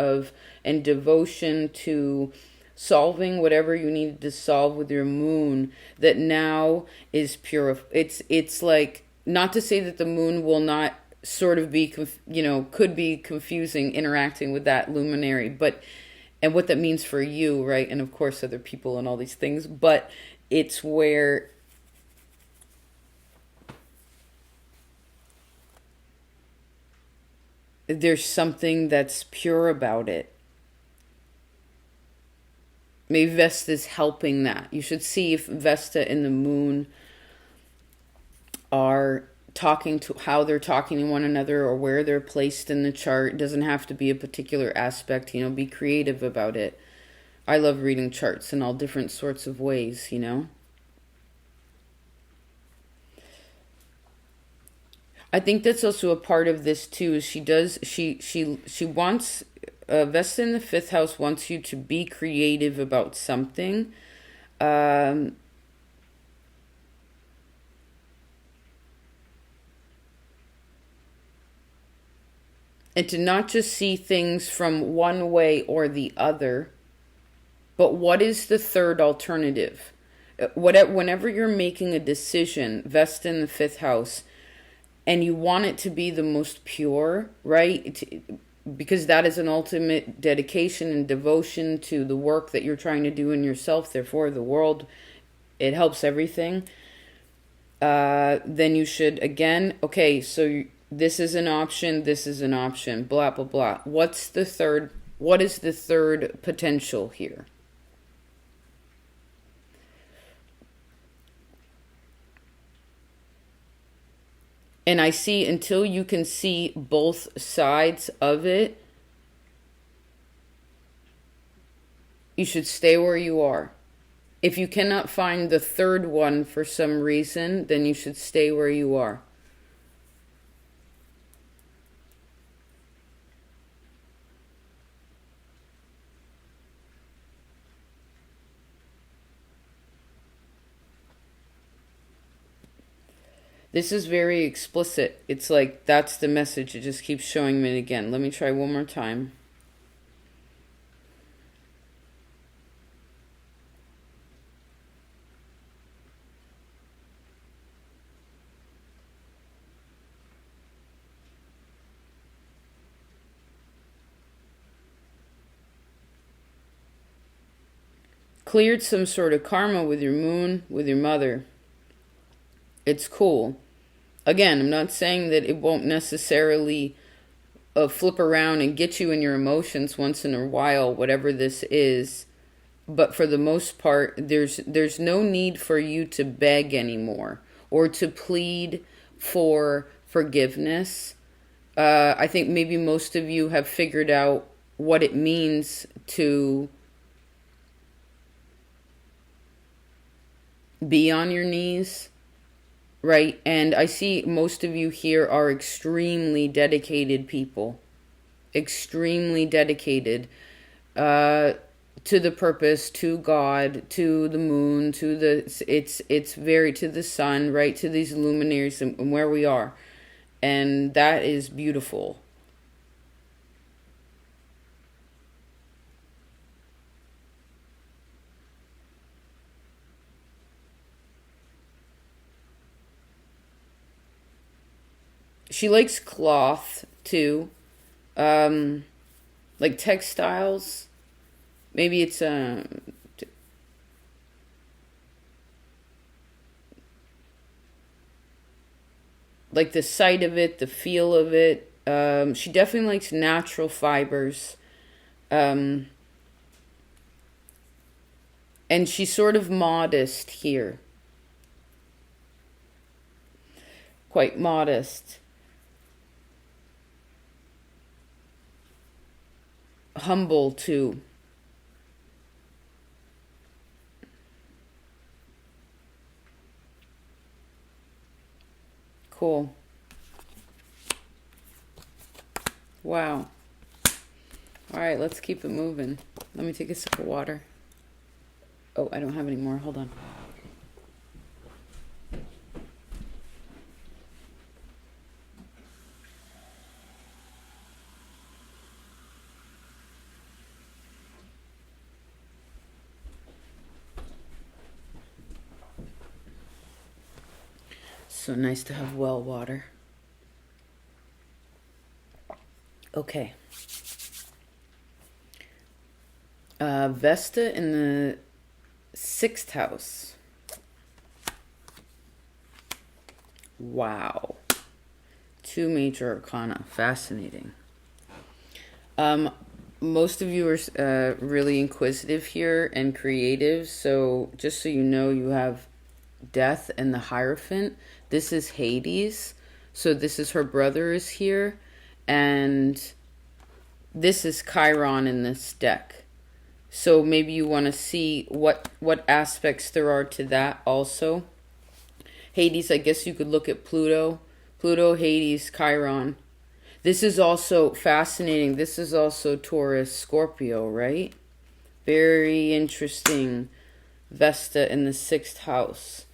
Speaker 1: and devotion to solving whatever you needed to solve with your moon that now is pure. It's like, not to say that the moon will not sort of be, could be confusing interacting with that luminary, and what that means for you, right? And of course other people and all these things, but it's where there's something that's pure about it. Maybe Vesta's helping that. You should see if Vesta and the moon are how they're talking to one another or where they're placed in the chart. It doesn't have to be a particular aspect, be creative about it. I love reading charts in all different sorts of ways, I think that's also a part of this too, is she wants, Vesta in the fifth house wants you to be creative about something. And to not just see things from one way or the other, but what is the third alternative? Whenever you're making a decision, Vesta in the fifth house, and you want it to be the most pure, right? Because that is an ultimate dedication and devotion to the work that you're trying to do in yourself, therefore the world, it helps everything. Then you should, again, okay, so this is an option, blah, blah, blah. What is the third potential here? And I see until you can see both sides of it, you should stay where you are. If you cannot find the third one for some reason, then you should stay where you are. This is very explicit. It's like, that's the message. It just keeps showing me again. Let me try one more time. Cleared some sort of karma with your moon, with your mother. It's cool. Again, I'm not saying that it won't necessarily flip around and get you in your emotions once in a while, whatever this is. But for the most part, there's no need for you to beg anymore or to plead for forgiveness. I think maybe most of you have figured out what it means to be on your knees, right? And I see most of you here are extremely dedicated people. Extremely dedicated to the purpose, to God, to the moon, to the it's very to the sun, right? To these luminaries and where we are. And that is beautiful. She likes cloth too, like textiles. Maybe it's like the sight of it, the feel of it. She definitely likes natural fibers, and she's sort of modest here, quite modest. Humble too. Cool. Wow. All right, let's keep it moving. Let me take a sip of water. Oh, I don't have any more. Hold on. So nice to have well water. Okay. Vesta in the 6th house. Wow. 2 major arcana. Fascinating. Most of you are really inquisitive here and creative. So just so you know, you have Death and the Hierophant. This is Hades. So this is her brother is here. And this is Chiron in this deck. So maybe you want to see what aspects there are to that also. Hades, I guess you could look at Pluto. Pluto, Hades, Chiron. This is also fascinating. This is also Taurus, Scorpio, right? Very interesting. Vesta in the 6th house.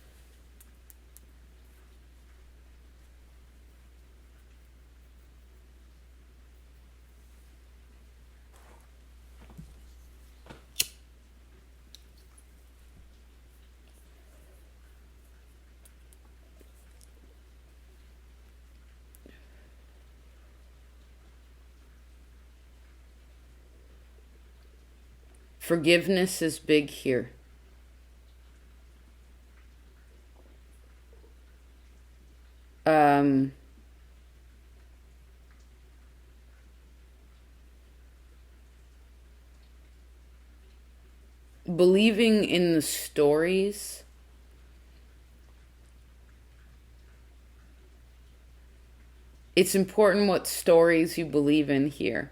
Speaker 1: Forgiveness is big here. Believing in the stories It's important what stories you believe in here.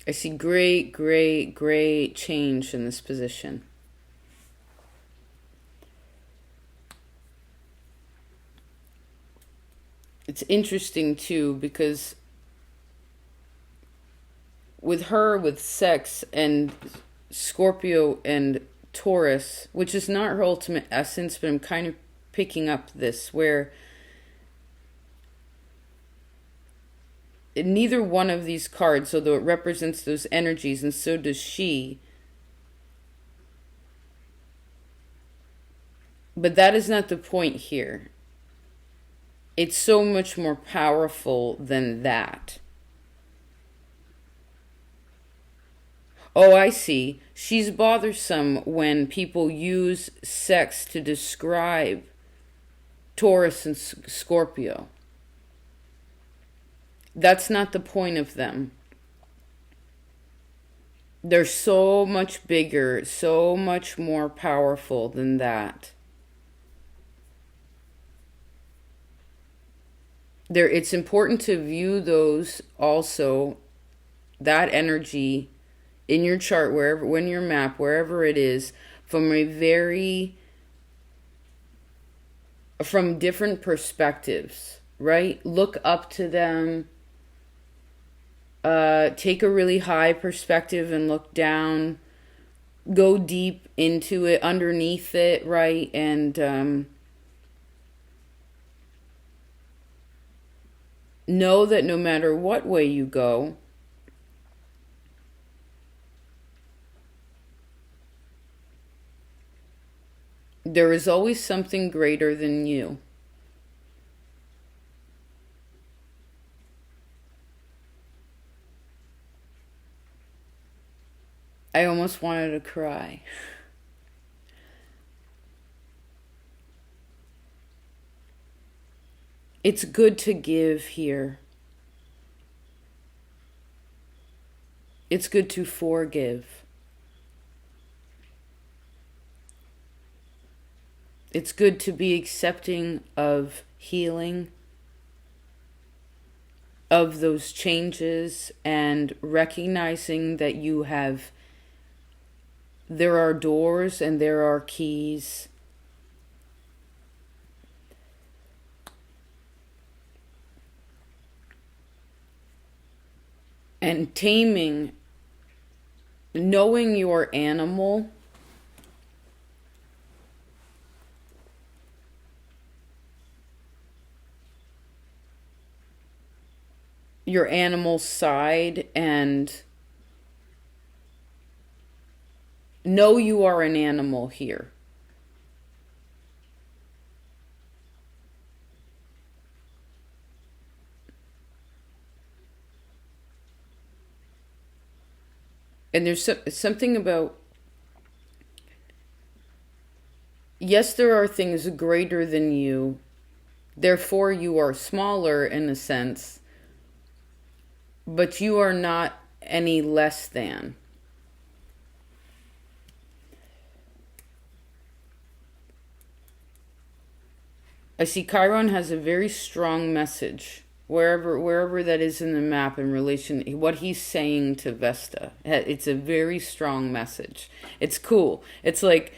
Speaker 1: I see great, great, great change in this position. It's interesting too because with her, with sex and Scorpio and Taurus, which is not her ultimate essence, but I'm kind of picking up this where neither one of these cards, although it represents those energies, and so does she, but that is not the point here. It's so much more powerful than that. Oh, I see. She's bothersome when people use sex to describe Taurus and Scorpio. That's not the point of them. They're so much bigger, so much more powerful than that. It's important to view those also, that energy in your chart, wherever, when your map, wherever it is, from different perspectives, right? Look up to them. Take a really high perspective and look down. Go deep into it, underneath it, right? And know that no matter what way you go, there is always something greater than you. I almost wanted to cry. It's good to give here. It's good to forgive. It's good to be accepting of healing, of those changes, and recognizing that there are doors and there are keys. And taming, knowing your animal, your animal side, and know you are an animal here. And there's something about, yes, there are things greater than you, therefore you are smaller in a sense, but you are not any less than. I see Chiron has a very strong message wherever that is in the map in relation what he's saying to Vesta. It's a very strong message. It's cool. It's like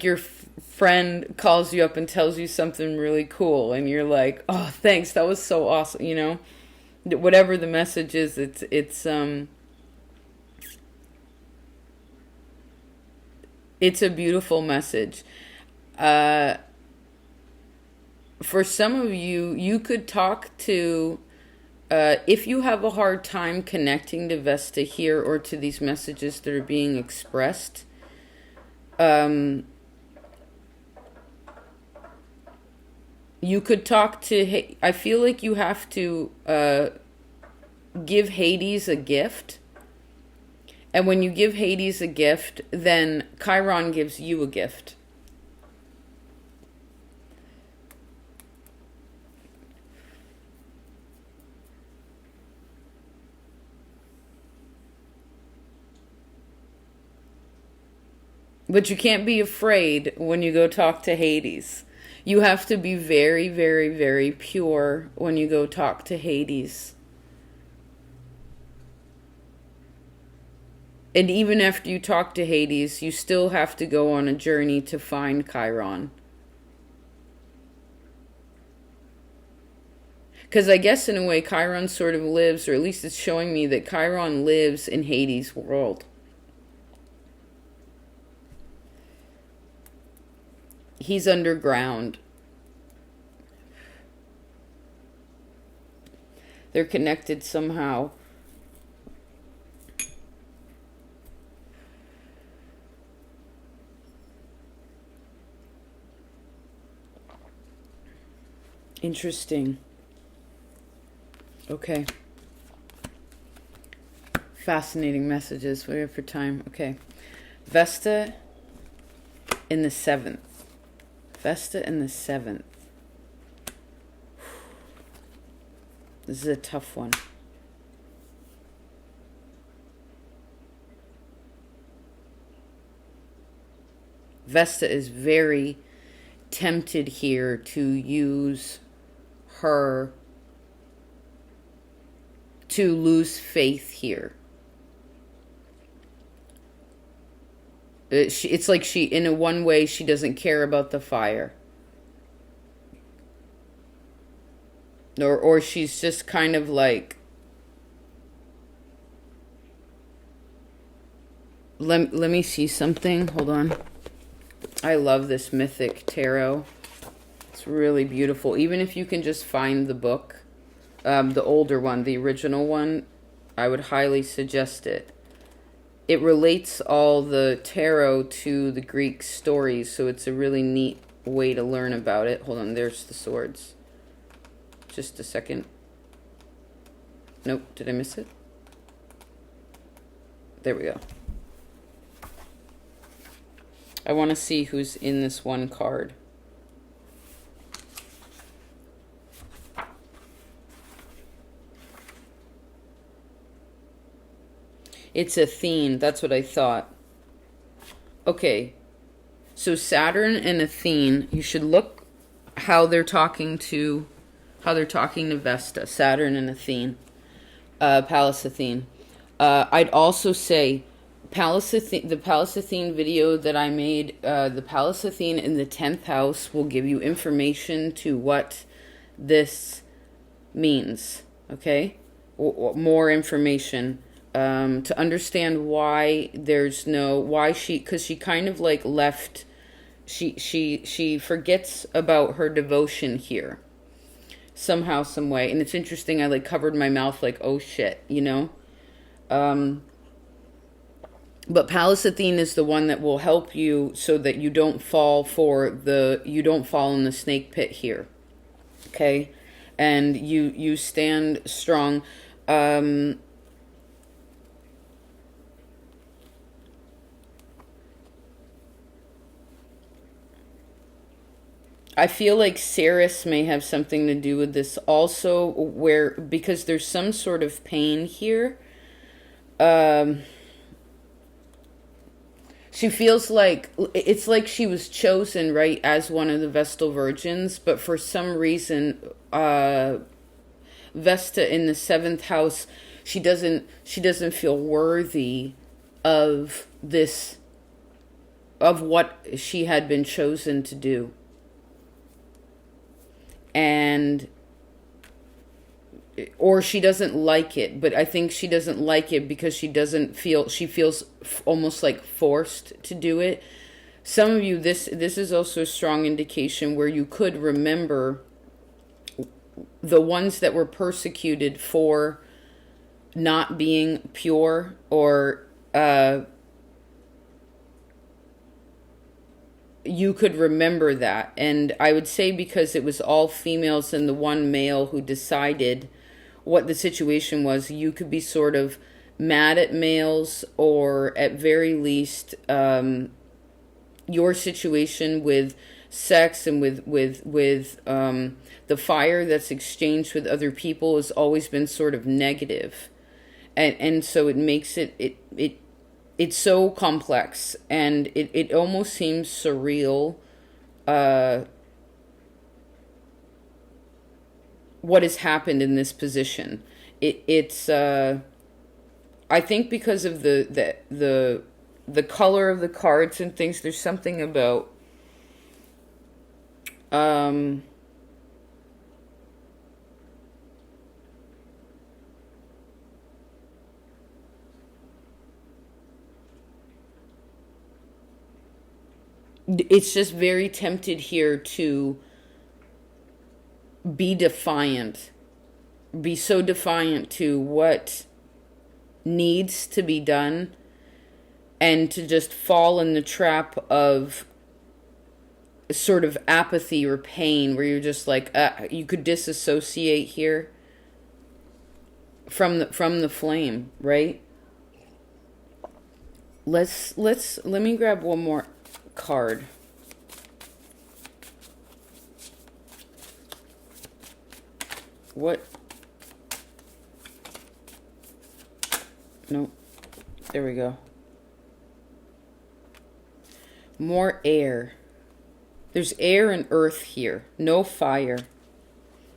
Speaker 1: your friend calls you up and tells you something really cool and you're like, "Oh, thanks. That was so awesome." You know? Whatever the message is, it's a beautiful message. For some of you, you could talk to, if you have a hard time connecting to Vesta here or to these messages that are being expressed, you could talk to, I feel like you have to give Hades a gift. And when you give Hades a gift, then Chiron gives you a gift. But you can't be afraid when you go talk to Hades. You have to be very, very, very pure when you go talk to Hades. And even after you talk to Hades, you still have to go on a journey to find Chiron. Because I guess in a way Chiron sort of lives, or at least it's showing me that Chiron lives in Hades' world. He's underground. They're connected somehow. Interesting. Okay. Fascinating messages. Wait for time. Okay. Vesta in the 7th. Vesta in the 7th. This is a tough one. Vesta is very tempted here to use her, to lose faith here. It's like she, in a one way, she doesn't care about the fire. Or she's just kind of like, let me see something. Hold on. I love this mythic tarot. It's really beautiful. Even if you can just find the book, the older one, the original one, I would highly suggest it. It relates all the tarot to the Greek stories, so it's a really neat way to learn about it. Hold on, there's the swords. Just a second. Nope, did I miss it? There we go. I want to see who's in this one card. It's Athene. That's what I thought. Okay. So Saturn and Athene, you should look how they're talking to Vesta. Saturn and Athene. Pallas Athene. I'd also say the Pallas Athene video that I made, the Pallas Athene in the 10th house will give you information to what this means. Okay? More information. To understand why there's no, because she kind of like left, she forgets about her devotion here somehow, some way. And it's interesting, I like covered my mouth like, oh shit, you know. But Pallas Athene is the one that will help you so that you don't fall in the snake pit here. Okay? And you stand strong. I feel like Ceres may have something to do with this also, because there's some sort of pain here. She feels like, it's like she was chosen, right, as one of the Vestal Virgins, but for some reason, Vesta in the 7th house, she doesn't feel worthy of this, of what she had been chosen to do. Or she doesn't like it, but I think she doesn't like it because she feels almost like forced to do it. Some of you, this is also a strong indication where you could remember the ones that were persecuted for not being pure, or you could remember that. And I would say because it was all females and the one male who decided what the situation was, you could be sort of mad at males, or at very least your situation with sex and with the fire that's exchanged with other people has always been sort of negative. And so it makes it it's so complex, and it almost seems surreal, what has happened in this position. It's I think because of the color of the cards and things, there's something about it's just very tempted here to be defiant, be so defiant to what needs to be done, and to just fall in the trap of sort of apathy or pain, where you're just like, you could disassociate here from the flame, right? Let me grab one more card. What? Nope. There we go. More air. There's air and earth here. No fire.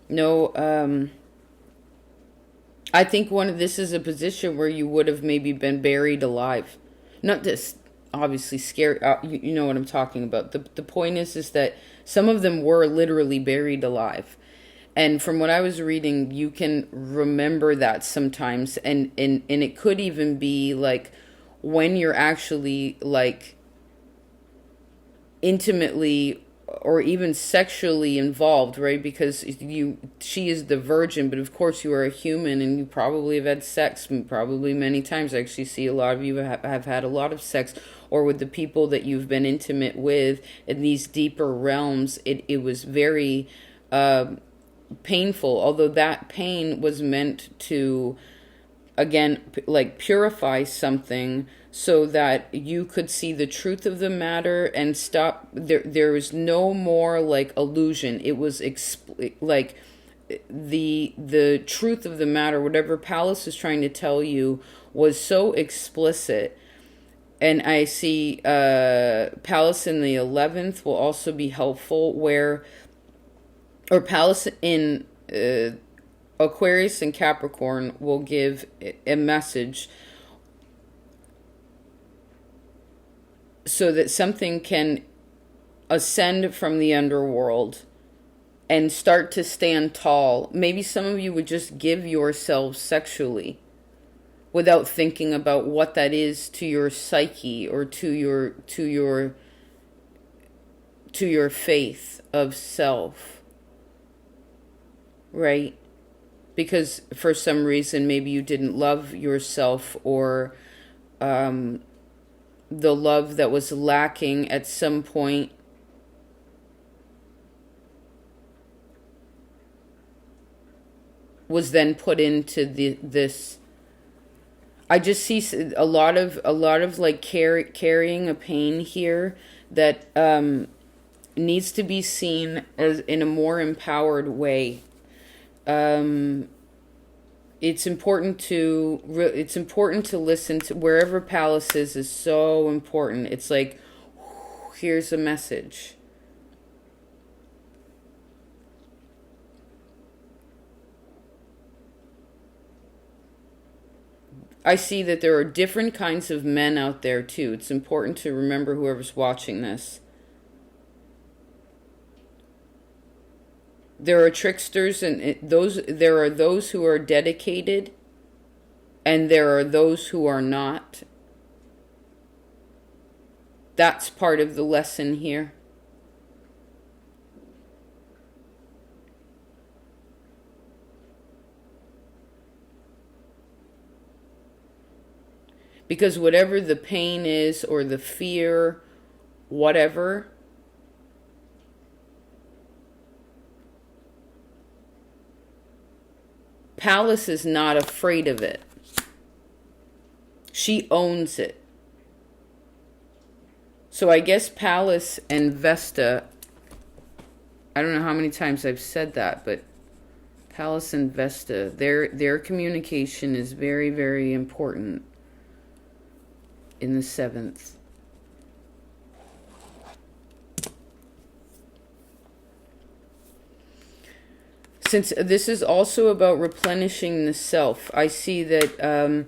Speaker 1: No, I think this is a position where you would have maybe been buried alive. Not just obviously scary. You know what I'm talking about. The point is that some of them were literally buried alive. And from what I was reading, you can remember that sometimes. And it could even be like when you're actually like intimately or even sexually involved, right? Because she is the virgin, but of course you are a human, and you probably have had sex probably many times. I actually see a lot of you have had a lot of sex, or with the people that you've been intimate with in these deeper realms. It was very painful, although that pain was meant to, again, like purify something, so that you could see the truth of the matter and stop. There was no more like illusion. It was like the truth of the matter, whatever Pallas is trying to tell you, was so explicit. And I see Pallas in the 11th will also be helpful, or Pallas in Aquarius and Capricorn will give a message so that something can ascend from the underworld and start to stand tall. Maybe some of you would just give yourselves sexually without thinking about what that is to your psyche or to your faith of self, right? Because for some reason maybe you didn't love yourself, or the love that was lacking at some point was then put into this. I just see a lot of like carrying a pain here that needs to be seen as in a more empowered way. It's important to listen to wherever Pallas is so important. It's like, here's a message. I see that there are different kinds of men out there too. It's important to remember, whoever's watching this. There are tricksters, and there are those who are dedicated, and there are those who are not. That's part of the lesson here. Because whatever the pain is, or the fear, whatever, Pallas is not afraid of it. She owns it. So I guess Pallas and VESTA, I don't know how many times I've said that, but Pallas and VESTA, their communication is very, very important. in the 7th. Since this is also about replenishing the self, I see that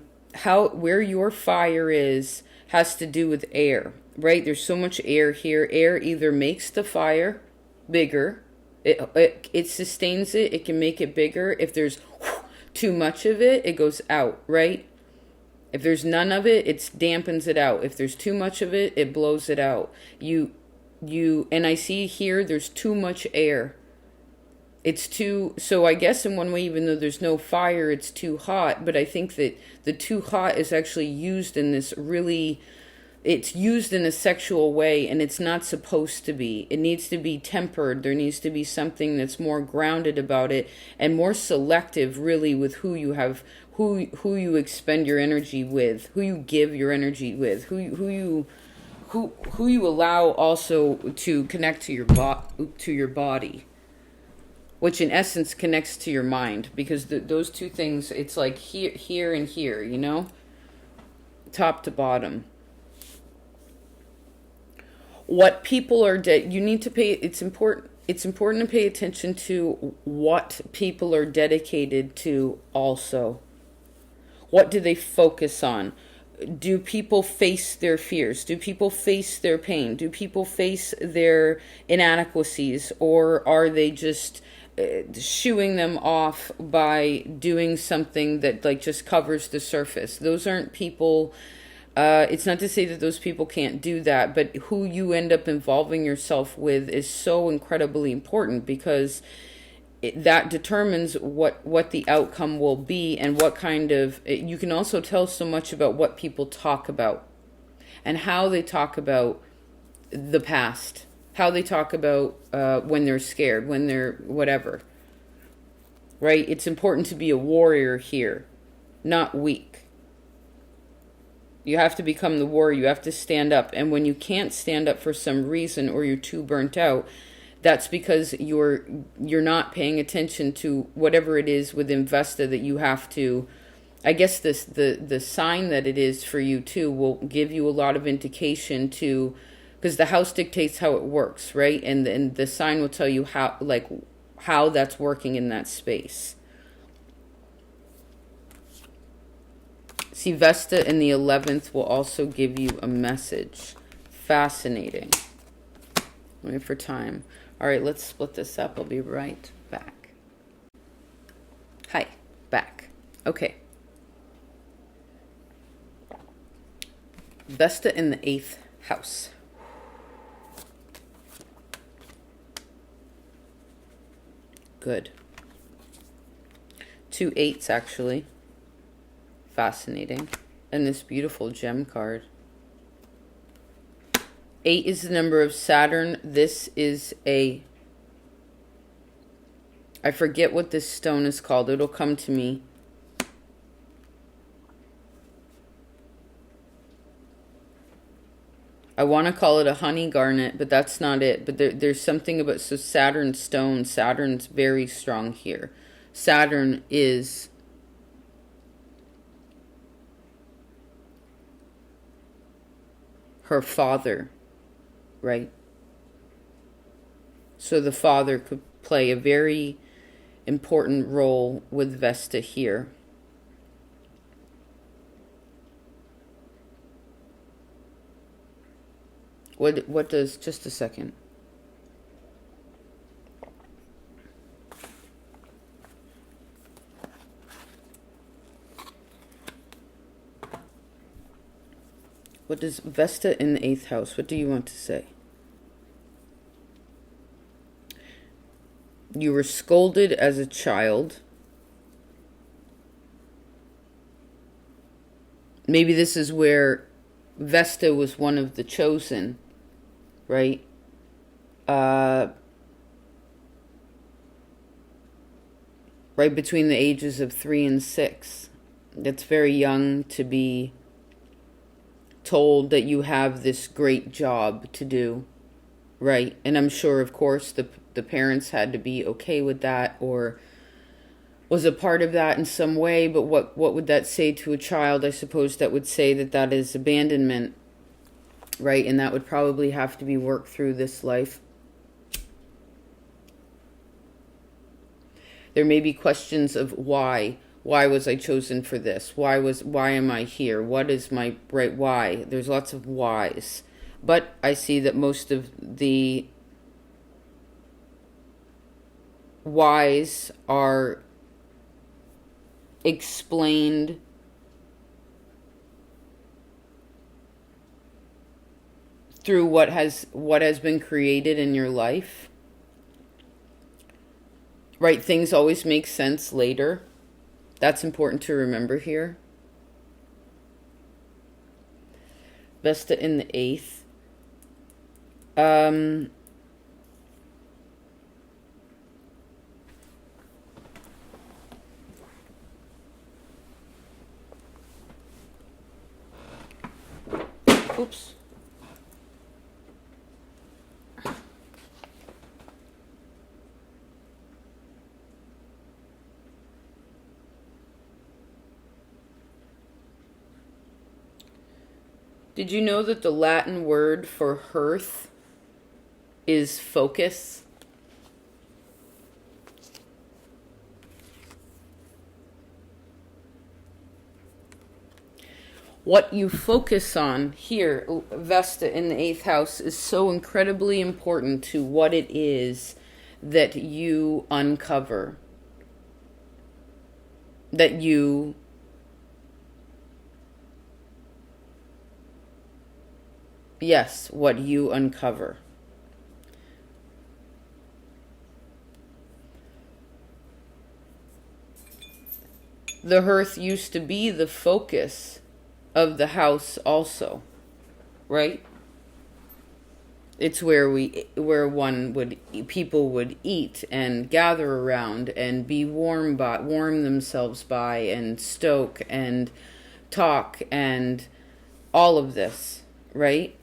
Speaker 1: where your fire is has to do with air, right? There's so much air here. Air either makes the fire bigger, it sustains it, it can make it bigger. If there's too much of it, it goes out, right? If there's none of it, it dampens it out. If there's too much of it, it blows it out. And I see here there's too much air. It's too, so I guess in one way, even though there's no fire, it's too hot. But I think that the too hot is actually used in this really, it's used in a sexual way, and it's not supposed to be. It needs to be tempered. There needs to be something that's more grounded about it and more selective, really, with who you have, who you expend your energy with, who you give your energy with, who you allow also to connect to your body. Which in essence connects to your mind, because those two things, it's like here and here, you know, top to bottom. What people are you need to pay. It's important to pay attention to what people are dedicated to. Also, what do they focus on? Do people face their fears? Do people face their pain? Do people face their inadequacies, or are they just shooing them off by doing something that like just covers the surface? Those aren't people. It's not to say that those people can't do that, but who you end up involving yourself with is so incredibly important, because that determines what the outcome will be, and what kind of, you can also tell so much about what people talk about and how they talk about the past, how they talk about when they're scared, when they're whatever, right? It's important to be a warrior here, not weak. You have to become the warrior. You have to stand up. And when you can't stand up for some reason, or you're too burnt out, that's because you're not paying attention to whatever it is within VESTA that you have to. I guess the sign that it is for you too will give you a lot of indication to, because the house dictates how it works, right? And the sign will tell you how that's working in that space. See, VESTA in the 11th will also give you a message. Fascinating. Wait for time. All right, let's split this up. I'll be right back. Hi, back. Okay. VESTA in the 8th house. Good. 2 8s, actually. Fascinating. And this beautiful gem card. 8 is the number of Saturn. This is I forget what this stone is called. It'll come to me. I want to call it a honey garnet, but that's not it. But there's something about, so Saturn stone. Saturn's very strong here. Saturn is her father, right? So the father could play a very important role with VESTA here. What does, just a second. What does VESTA in the 8th house, what do you want to say? You were scolded as a child. Maybe this is where VESTA was one of the chosen, right? Right between the ages of 3 and 6. That's very young to be told that you have this great job to do, right? And I'm sure, of course, the parents had to be okay with that, or was a part of that in some way, but what would that say to a child? I suppose that would say that that is abandonment, right? And that would probably have to be worked through this life. There may be questions of why. Why was I chosen for this? Why am I here? What is my right why? There's lots of whys. But I see that most of the whys are explained through what has been created in your life. Right? Things always make sense later. That's important to remember here. Vesta in the 8th. Oops. Did you know that the Latin word for hearth is focus? What you focus on here, Vesta in the 8th house, is so incredibly important to what it is that you uncover. That you yes, what you uncover. The hearth used to be the focus of the house also, right? It's where people would eat and gather around and be warm themselves by, and stoke and talk and all of this, right?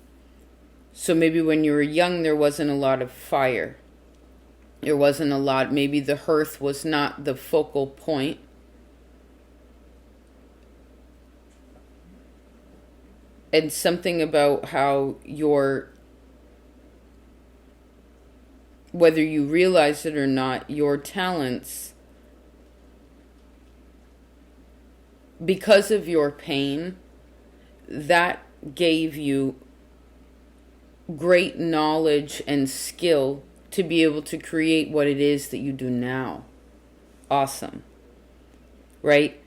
Speaker 1: So maybe when you were young, there wasn't a lot of fire. There wasn't a lot, maybe the hearth was not the focal point. And something about how whether you realize it or not, your talents, because of your pain, that gave you great knowledge and skill to be able to create what it is that you do now. Awesome. Right?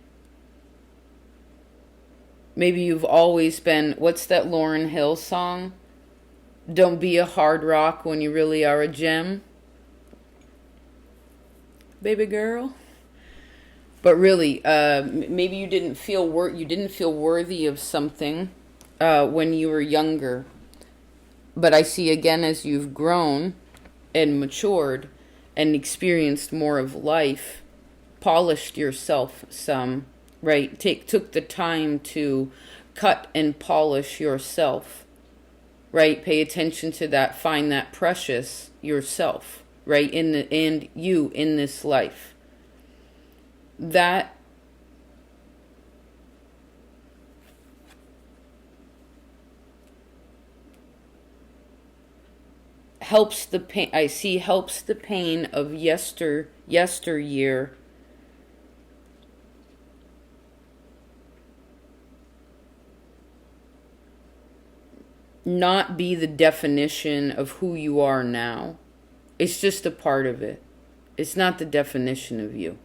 Speaker 1: Maybe you've always been, what's that Lauryn Hill song? Don't be a hard rock when you really are a gem. Baby girl. But really, maybe you didn't feel worthy of something when you were younger. But I see again, as you've grown and matured and experienced more of life, polished yourself some, right? Took the time to cut and polish yourself, right? Pay attention to that, find that precious yourself, right? And you in this life. That helps the pain. I see helps the pain of yesteryear not be the definition of who you are now. It's just a part of it. It's not the definition of you.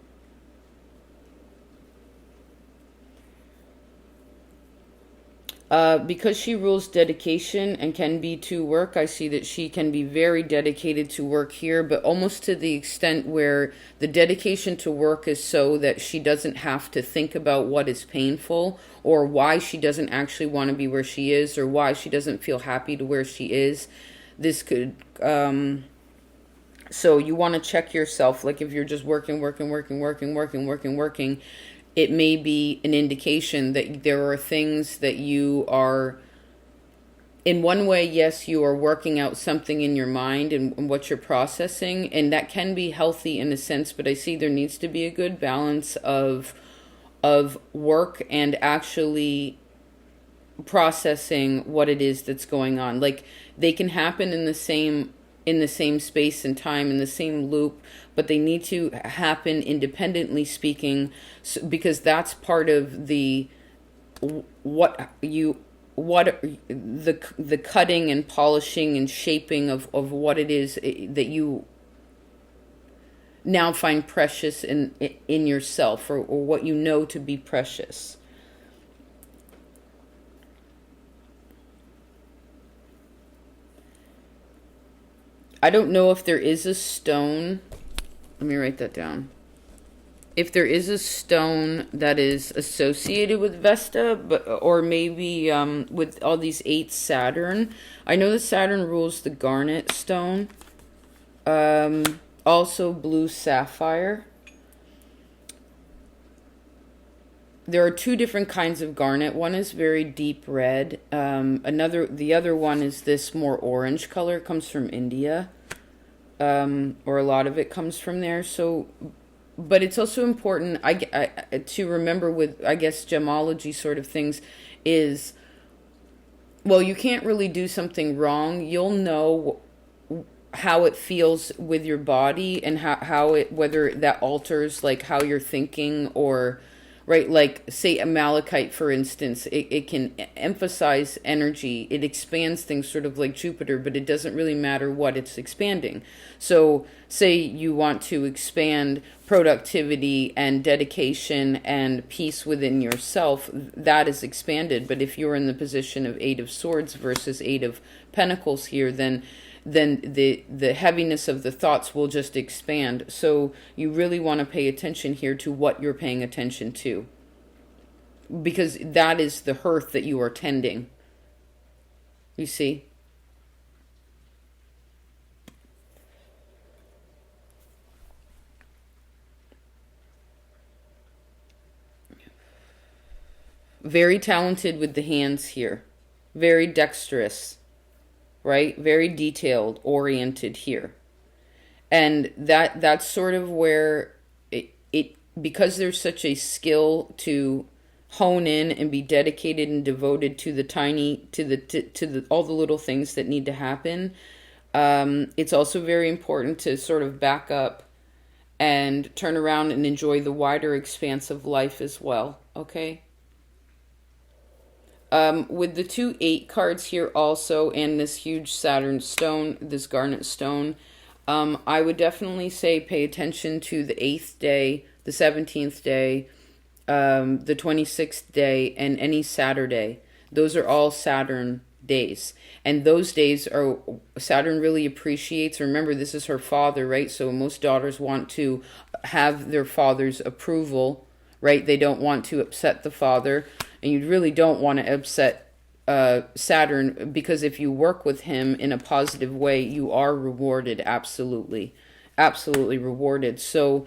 Speaker 1: Because she rules dedication and can be to work, I see that she can be very dedicated to work here, but almost to the extent where the dedication to work is so that she doesn't have to think about what is painful or why she doesn't actually want to be where she is or why she doesn't feel happy to where she is. This could, so you want to check yourself, like if you're just working, it may be an indication that there are things that you are in one way, yes, you are working out something in your mind and what you're processing, and that can be healthy in a sense, but I see there needs to be a good balance of work and actually processing what it is that's going on. Like, they can happen in the same space and time, in the same loop, but they need to happen independently speaking, because that's part of the the cutting and polishing and shaping of what it is that you now find precious in yourself, or what you know to be precious. I don't know if there is a stone. Let me write that down. If there is a stone that is associated with Vesta, or maybe with all these 8 Saturn. I know that Saturn rules the garnet stone. Also blue sapphire. There are 2 different kinds of garnet. One is very deep red. The other one is this more orange color. It comes from India, or a lot of it comes from there. So, but it's also important to remember with, I guess, gemology sort of things is, well, you can't really do something wrong. You'll know how it feels with your body, and whether that alters like how you're thinking, or right, like say a malachite, for instance, it can emphasize energy, it expands things sort of like Jupiter, but it doesn't really matter what it's expanding. So say you want to expand productivity and dedication and peace within yourself, that is expanded. But if you're in the position of 8 of Swords versus 8 of Pentacles here, then the heaviness of the thoughts will just expand. So you really want to pay attention here to what you're paying attention to, because that is the hearth that you are tending. You see? Very talented with the hands here. Very dexterous. Right? Very detailed, oriented here. And that's sort of where it because there's such a skill to hone in and be dedicated and devoted to the all the little things that need to happen. It's also very important to sort of back up and turn around and enjoy the wider expanse of life as well. Okay? With the 2 8 cards here also, and this huge Saturn stone, this garnet stone, I would definitely say pay attention to the 8th day, the 17th day, the 26th day, and any Saturday. Those are all Saturn days. And those days are, Saturn really appreciates, remember this is her father, right? So most daughters want to have their father's approval, right? They don't want to upset the father. And you really don't want to upset Saturn, because if you work with him in a positive way, you are rewarded, absolutely. Absolutely rewarded. So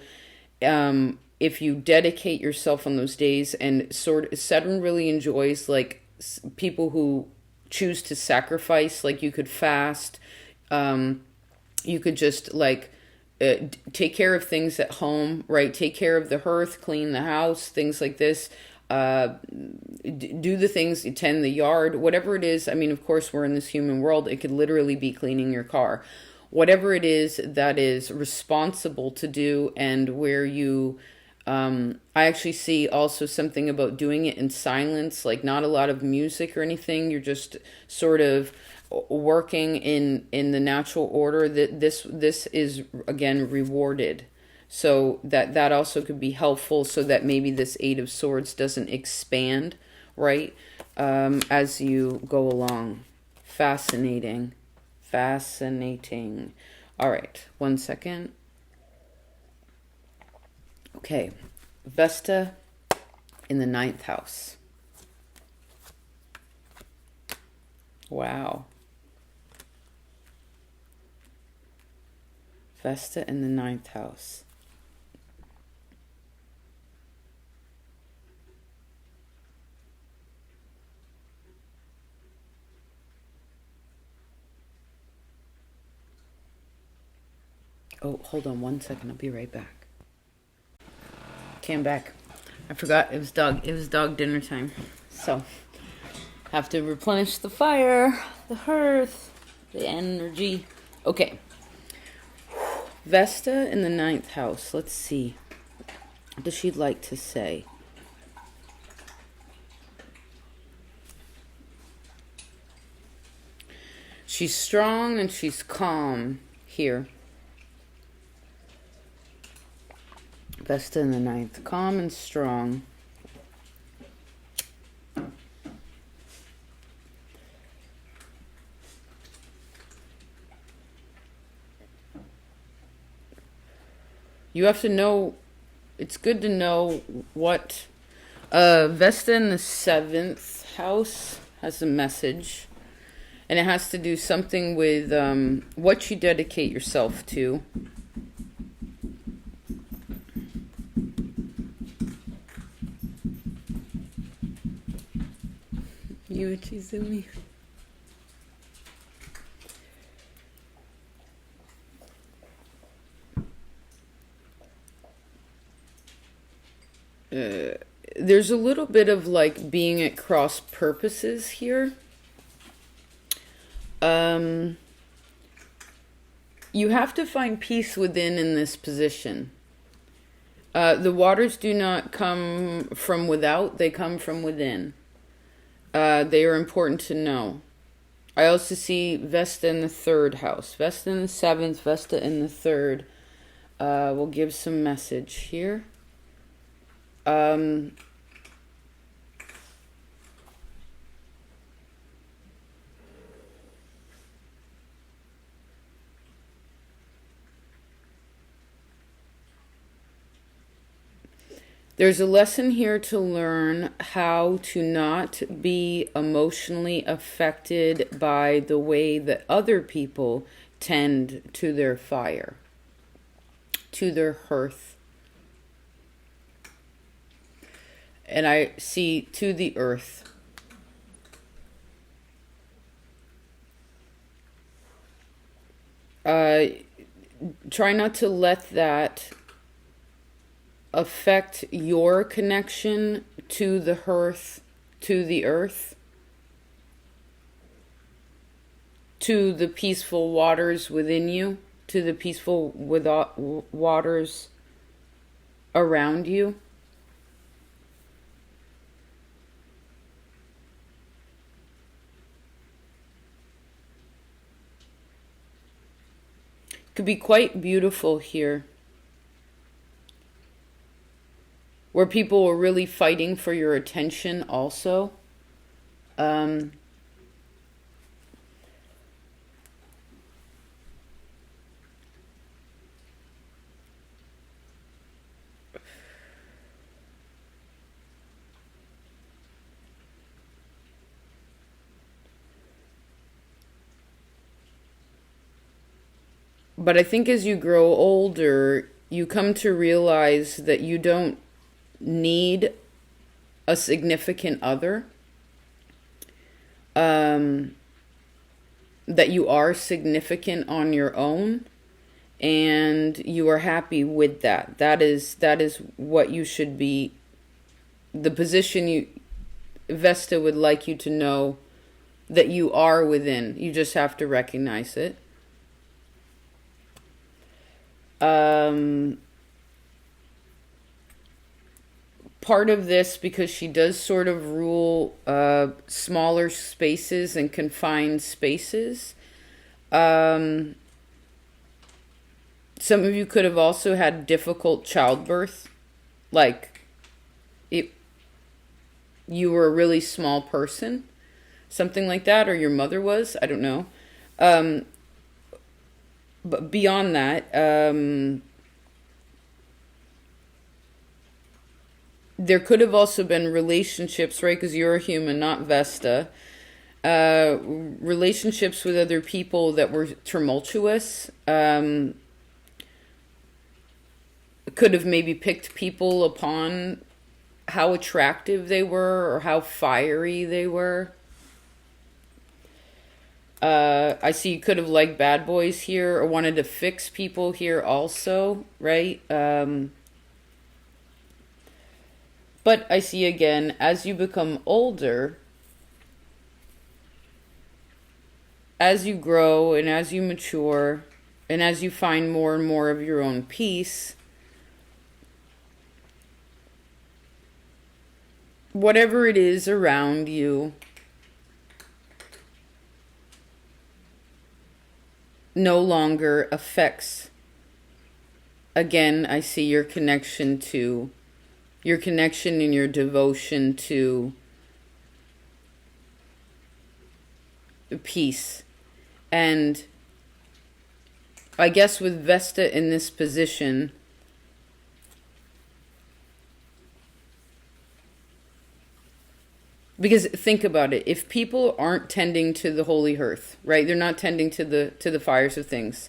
Speaker 1: if you dedicate yourself on those days, and Saturn really enjoys like people who choose to sacrifice, like you could fast, you could just like take care of things at home, right? Take care of the hearth, clean the house, things like this. Do the things, tend the yard, whatever it is. I mean, of course, we're in this human world. It could literally be cleaning your car. Whatever it is that is responsible to do, and where you, I actually see also something about doing it in silence, like not a lot of music or anything. You're just sort of working in the natural order. That this is, again, rewarded. So that also could be helpful, so that maybe this 8 of Swords doesn't expand, right, as you go along. Fascinating. Fascinating. All right, 1 second. Okay, Vesta in the 9th house. Wow. Vesta in the 9th house. Oh, hold on 1 second. I'll be right back. Okay, I'm back. I forgot it was dog dinner time. So, have to replenish the fire, the hearth, the energy. Okay. Vesta in the 9th house. Let's see. What does she like to say? She's strong and she's calm here. Vesta in the 9th. Calm and strong. You have to know, it's good to know what, Vesta in the 7th house has a message. And it has to do something with what you dedicate yourself to. Yuichizumi. There's a little bit of like being at cross purposes here. You have to find peace within in this position. The waters do not come from without, they come from within. They are important to know. I also see Vesta in the 3rd house. Vesta in the 7th, Vesta in the 3rd. We'll give some message here. There's a lesson here to learn how to not be emotionally affected by the way that other people tend to their fire, to their hearth. And I see to the earth. Try not to let that affect your connection to the hearth, to the earth, to the peaceful waters within you, to the peaceful waters around you. Could be quite beautiful here, where people were really fighting for your attention also. But I think as you grow older, you come to realize that you don't need a significant other. That you are significant on your own, and you are happy with that. That is what you should be. The position Vesta would like you to know that you are within. You just have to recognize it. Part of this, because she does sort of rule smaller spaces and confined spaces. Some of you could have also had difficult childbirth, like you were a really small person, something like that, or your mother was, I don't know. But beyond that, there could have also been relationships, right? Because you're a human, not Vesta. Relationships with other people that were tumultuous. Could have maybe picked people upon how attractive they were or how fiery they were. I see you could have liked bad boys here or wanted to fix people here also, right? But I see again, as you become older, as you grow and as you mature, and as you find more and more of your own peace, whatever it is around you no longer affects, again, I see your connection and your devotion to peace. And I guess with Vesta in this position, because think about it, if people aren't tending to the holy hearth, right? They're not tending to the fires of things,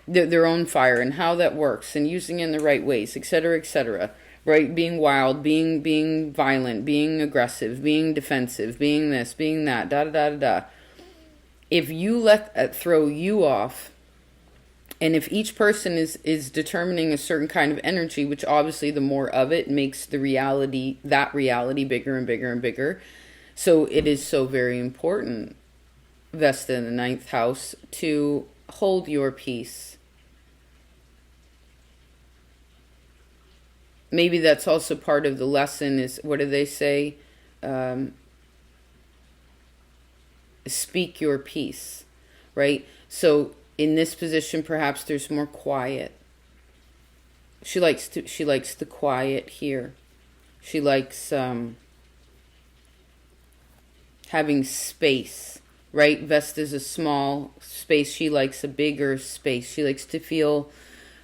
Speaker 1: their own fire, and how that works, and using it in the right ways, etc., right? Being wild, being violent, being aggressive, being defensive, being this, being that, da da da da da. If you let that throw you off, and if each person is determining a certain kind of energy, which obviously the more of it makes that reality bigger and bigger and bigger. So it is so very important, Vesta in the 9th house, to hold your peace. Maybe that's also part of the lesson is, what do they say? Speak your peace, right? So in this position, perhaps there's more quiet. She likes the quiet here. She likes having space, right? Vesta's a small space. She likes a bigger space. She likes to feel,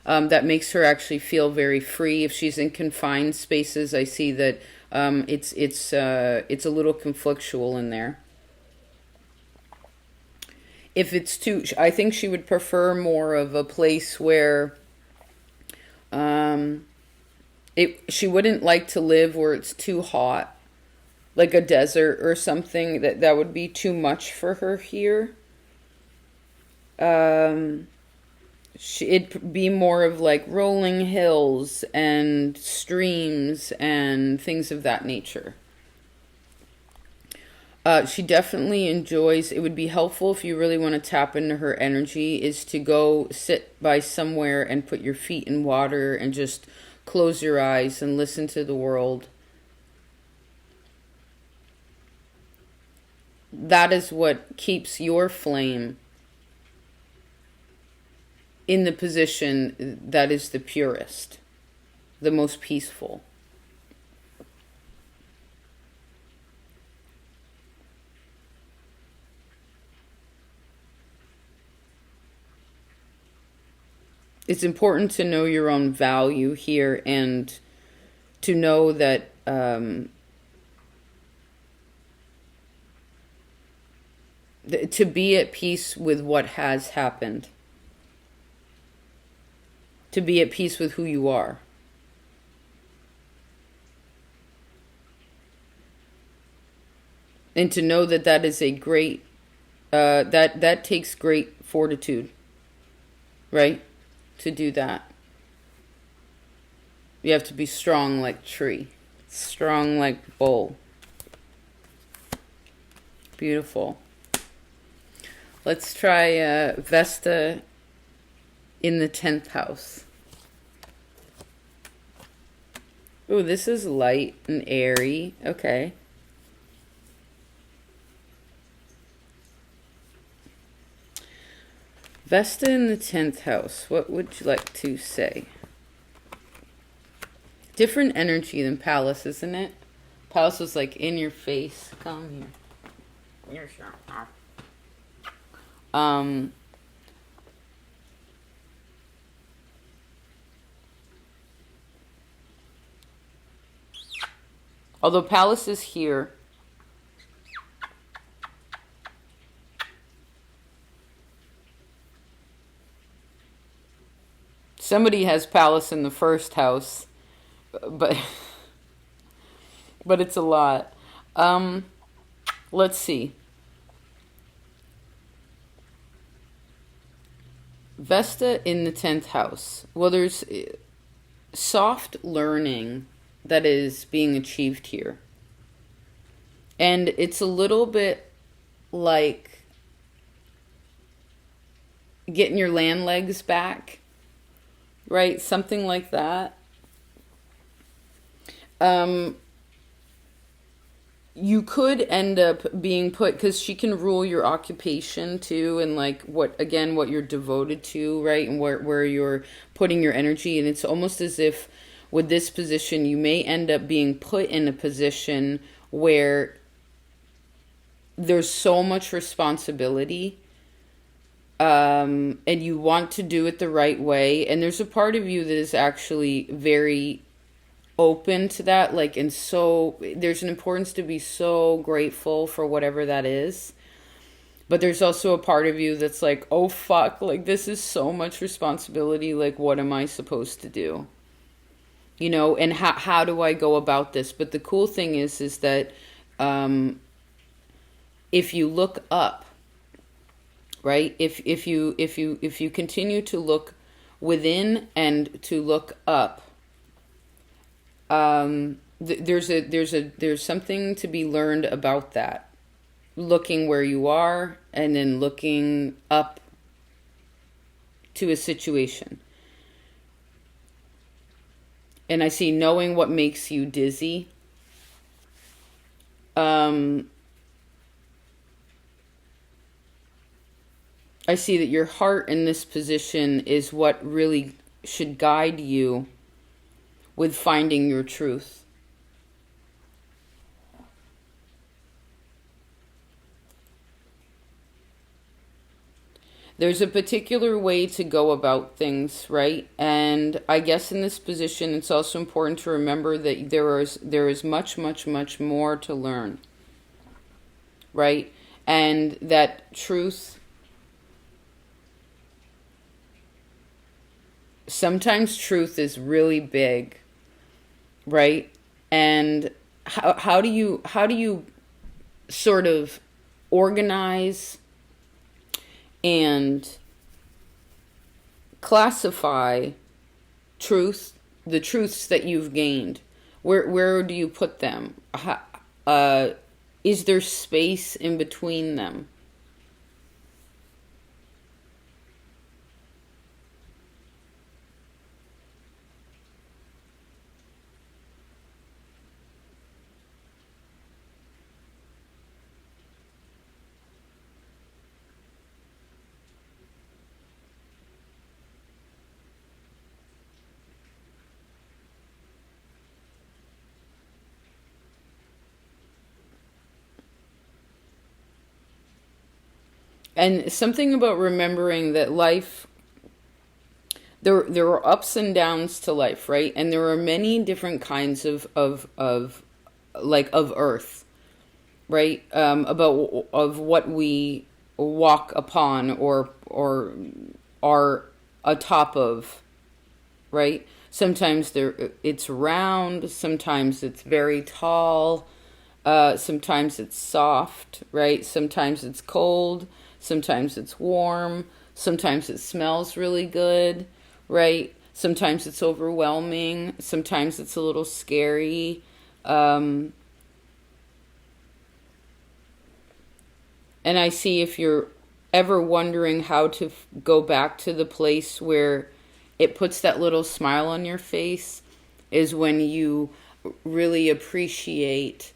Speaker 1: that makes her actually feel very free. If she's in confined spaces, I see that it's a little conflictual in there. If it's too, I think she would prefer more of a place where she wouldn't like to live where it's too hot, like a desert or something. That would be too much for her here. It'd be more of like rolling hills and streams and things of that nature. She definitely enjoys, it would be helpful if you really want to tap into her energy, is to go sit by somewhere and put your feet in water and just close your eyes and listen to the world. That is what keeps your flame in the position that is the purest, the most peaceful. It's important to know your own value here and to know that to be at peace with what has happened. To be at peace with who you are. And to know that that is a great, that takes great fortitude, right? To do that. You have to be strong like tree, strong like bull. Beautiful. Let's try Vesta in the 10th house. Ooh, this is light and airy. Okay. Vesta in the 10th house. What would you like to say? Different energy than Palace, isn't it? Palace was like in your face. Come here. Although Palace is here, somebody has Palace in the 1st house, but it's a lot. Let's see. Vesta in the 10th house. Well, there's soft learning that is being achieved here. And it's a little bit like getting your land legs back, right? Something like that. You could end up being put, because she can rule your occupation too, and like what you're devoted to, right? And where you're putting your energy. And it's almost as if with this position, you may end up being put in a position where there's so much responsibility, and you want to do it the right way. And there's a part of you that is actually very open to that, like, and so there's an importance to be so grateful for whatever that is. But there's also a part of you that's like, oh fuck, like this is so much responsibility, like what am I supposed to do, and how do I go about this? But the cool thing is that if you look up, right, if you continue to look within and to look up, there's something to be learned about that. Looking where you are and then looking up to a situation. And I see knowing what makes you dizzy. I see that your heart in this position is what really should guide you with finding your truth. There's a particular way to go about things, right? And I guess in this position, it's also important to remember that there is much, much, much more to learn, right? And that truth, sometimes truth is really big, right? And how do you sort of organize and classify the truths that you've gained? Where do you put them? Is there space in between them? And something about remembering that life, there are ups and downs to life, right? And there are many different kinds of earth, right? Of what we walk upon or are atop of, right? Sometimes it's round, sometimes it's very tall, sometimes it's soft, right? Sometimes it's cold. Sometimes it's warm. Sometimes it smells really good, right? Sometimes it's overwhelming. Sometimes it's a little scary. And I see, if you're ever wondering how to go back to the place where it puts that little smile on your face, is when you really appreciate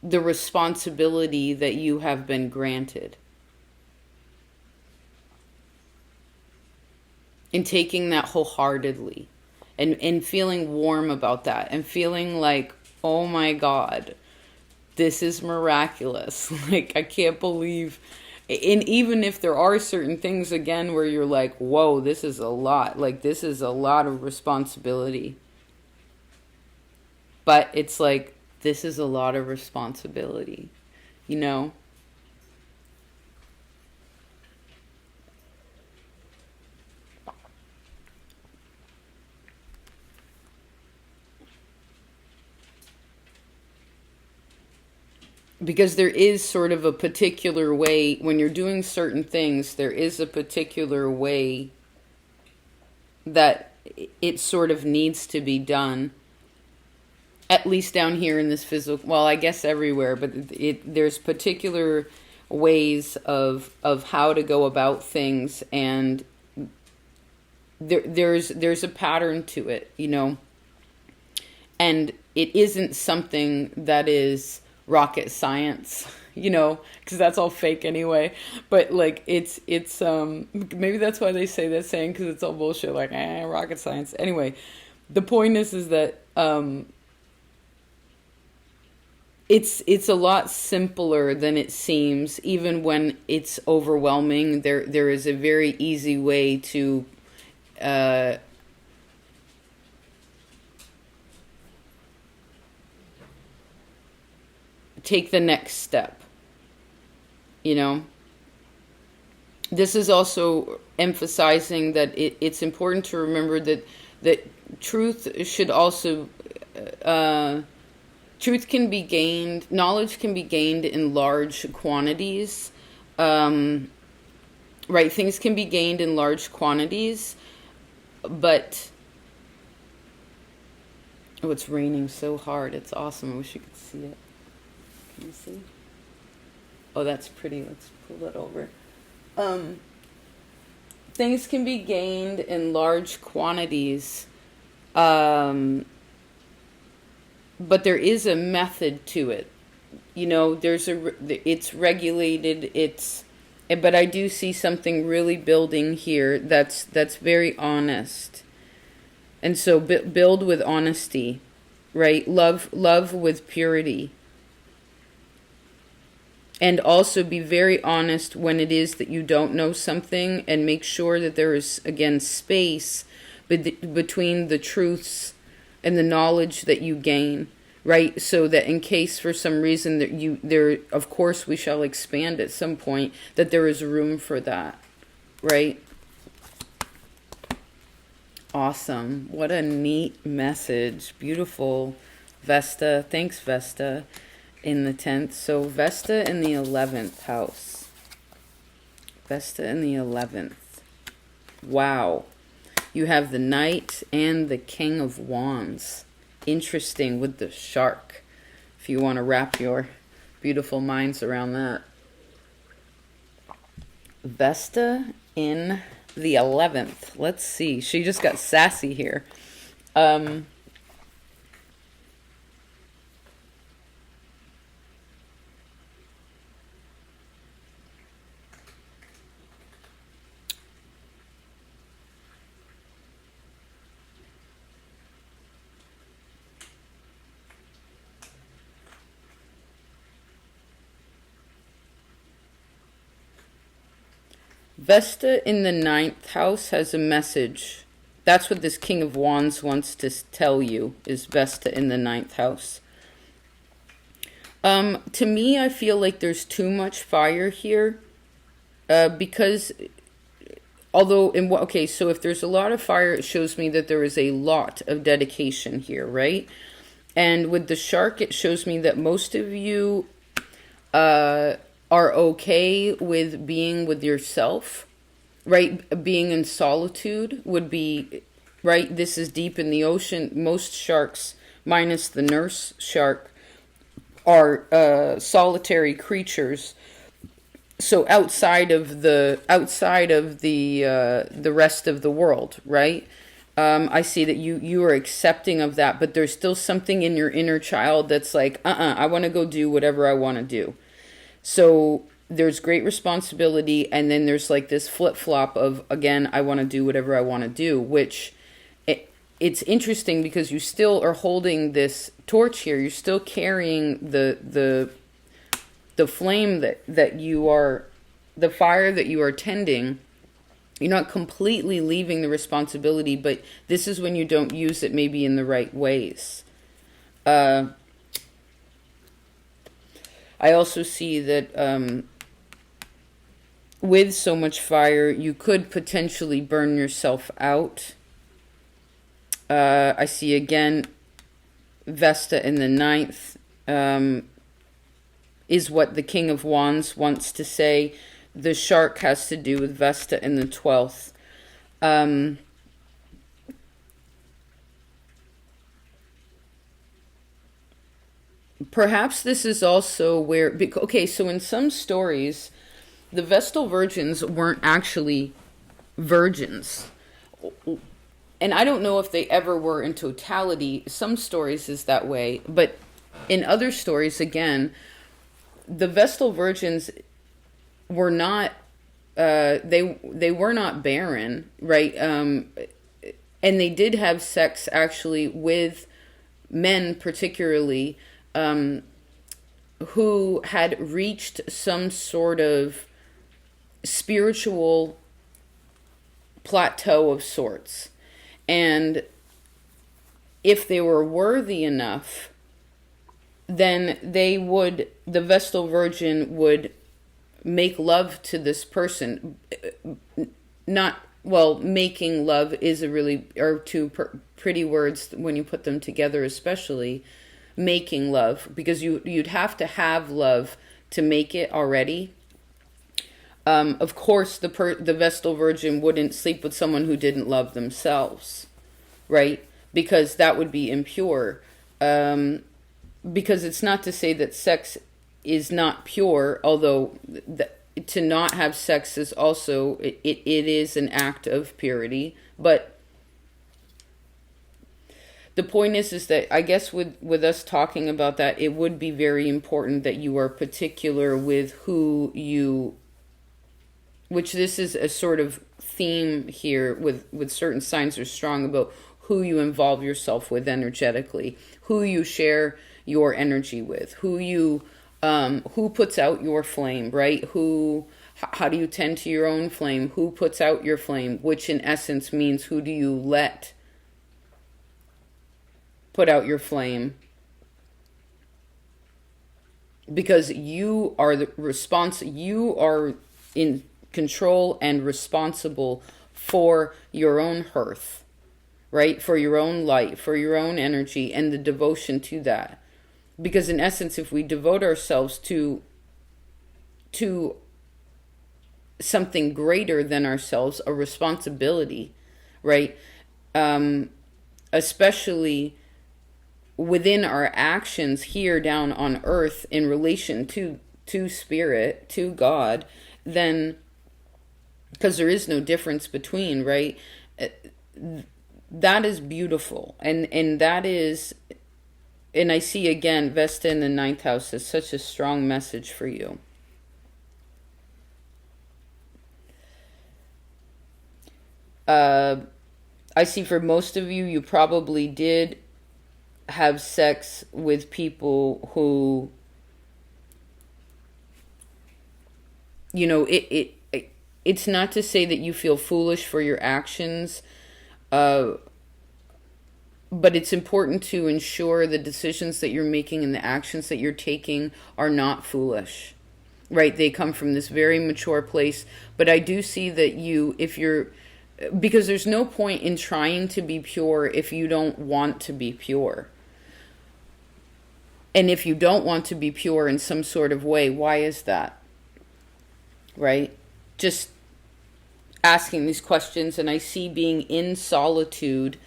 Speaker 1: the responsibility that you have been granted. And taking that wholeheartedly. And feeling warm about that. And feeling like, oh my God, this is miraculous. Like, I can't believe. And even if there are certain things, again, where you're like, whoa, this is a lot. Like, this is a lot of responsibility. But it's like, this is a lot of responsibility, because there is sort of a particular way, when you're doing certain things, there is a particular way that it sort of needs to be done. At least down here in this physical, well, I guess everywhere, but there's particular ways of how to go about things, and there's a pattern to it, you know. And it isn't something that is rocket science, you know, because that's all fake anyway. But like it's maybe that's why they say that saying, because it's all bullshit, like rocket science. Anyway, the point is that it's a lot simpler than it seems, even when it's overwhelming. There is a very easy way to take the next step, you know. This is also emphasizing that it's important to remember that truth should also truth can be gained, knowledge can be gained in large quantities, right? Things can be gained in large quantities, but oh, it's raining so hard. It's awesome. I wish you could see it. Can you see? Oh, that's pretty. Let's pull that over. Things can be gained in large quantities, but there is a method to it. You know, it's regulated. But I do see something really building here that's very honest. And so build with honesty, right? Love with purity. And also be very honest when it is that you don't know something, and make sure that there is, again, space between the truths and the knowledge that you gain, right? So that in case for some reason that of course we shall expand at some point, that there is room for that, right? Awesome. What a neat message. Beautiful, Vesta. Thanks, Vesta. In the 10th. So Vesta in the 11th house. Vesta in the 11th. Wow. You have the Knight and the King of Wands. Interesting, with the shark. If you want to wrap your beautiful minds around that. Vesta in the 11th. Let's see. She just got sassy here. Vesta in the 9th house has a message. That's what this King of Wands wants to tell you, is Vesta in the 9th house. To me, I feel like there's too much fire here. Because, although, okay, so if there's a lot of fire, it shows me that there is a lot of dedication here, right? And with the shark, it shows me that most of you are okay with being with yourself, right? Being in solitude would be, right? This is deep in the ocean. Most sharks, minus the nurse shark, are solitary creatures. So outside of the rest of the world, right? I see that you are accepting of that, but there's still something in your inner child that's like, I want to go do whatever I want to do. So there's great responsibility, and then there's like this flip-flop of, again, I want to do whatever I want to do, which it's interesting because you still are holding this torch here. You're still carrying the flame that you are, the fire that you are tending. You're not completely leaving the responsibility, but this is when you don't use it maybe in the right ways. I also see that with so much fire, you could potentially burn yourself out. I see again Vesta in the 9th. is what the King of Wands wants to say. The shark has to do with Vesta in the 12th. Perhaps this is also where... Okay, so in some stories, the Vestal virgins weren't actually virgins. And I don't know if they ever were in totality. Some stories is that way. But in other stories, again, the Vestal virgins were not... they were not barren, right? And they did have sex, actually, with men particularly, who had reached some sort of spiritual plateau of sorts. And if they were worthy enough, then the Vestal Virgin would make love to this person. Making love is are two pretty words when you put them together, especially making love, because you'd have to have love to make it already. Of course, the Vestal Virgin wouldn't sleep with someone who didn't love themselves, right? Because that would be impure. Because it's not to say that sex is not pure, although to not have sex is also, it is an act of purity. But the point is that I guess with us talking about that, it would be very important that you are particular with who you... Which this is a sort of theme here with certain signs are strong about who you involve yourself with energetically, who you share your energy with, who puts out your flame, right? How do you tend to your own flame? Who puts out your flame? Which in essence means who do you let put out your flame? Because you are you are in control and responsible for your own hearth, right? For your own light, for your own energy, and the devotion to that. Because in essence, if we devote ourselves to something greater than ourselves, a responsibility, right? Especially within our actions here down on earth in relation to spirit, to God, then... Because there is no difference between, right? That is beautiful. And that is... And I see, again, Vesta in the 9th house is such a strong message for you. I see for most of you, you probably did have sex with people who... You know, it's not to say that you feel foolish for your actions, but it's important to ensure the decisions that you're making and the actions that you're taking are not foolish, right? They come from this very mature place. But I do see that because there's no point in trying to be pure if you don't want to be pure. And if you don't want to be pure in some sort of way, why is that? Right? Just asking these questions, and I see being in solitude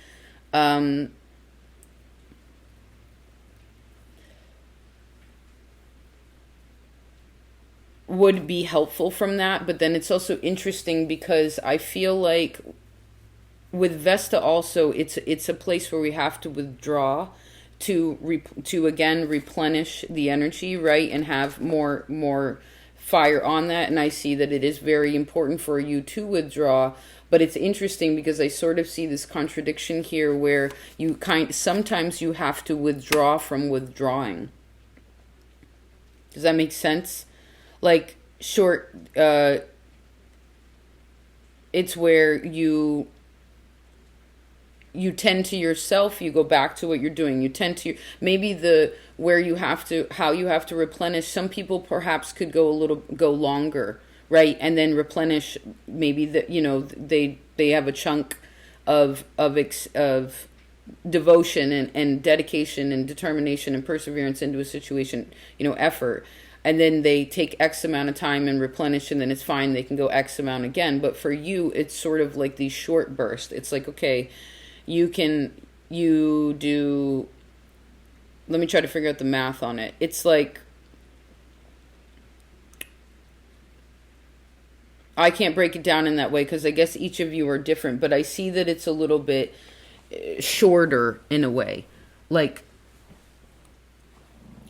Speaker 1: would be helpful from that. But then it's also interesting because I feel like with Vesta also, it's a place where we have to withdraw to again replenish the energy, right, and have more fire on that. And I see that it is very important for you to withdraw. But it's interesting because I sort of see this contradiction here where sometimes you have to withdraw from withdrawing. Does that make sense? Like, it's where you tend to yourself, you go back to what you're doing. You tend to, maybe how you have to replenish. Some people perhaps could go longer, right? And then replenish, maybe they have a chunk of devotion and dedication and determination and perseverance into a situation, effort. and then they take X amount of time and replenish, and then it's fine. They can go X amount again. But for you, it's sort of like these short bursts. It's like, okay, you do, let me try to figure out the math on it. It's like, I can't break it down in that way because I guess each of you are different, but I see that it's a little bit shorter in a way. Like,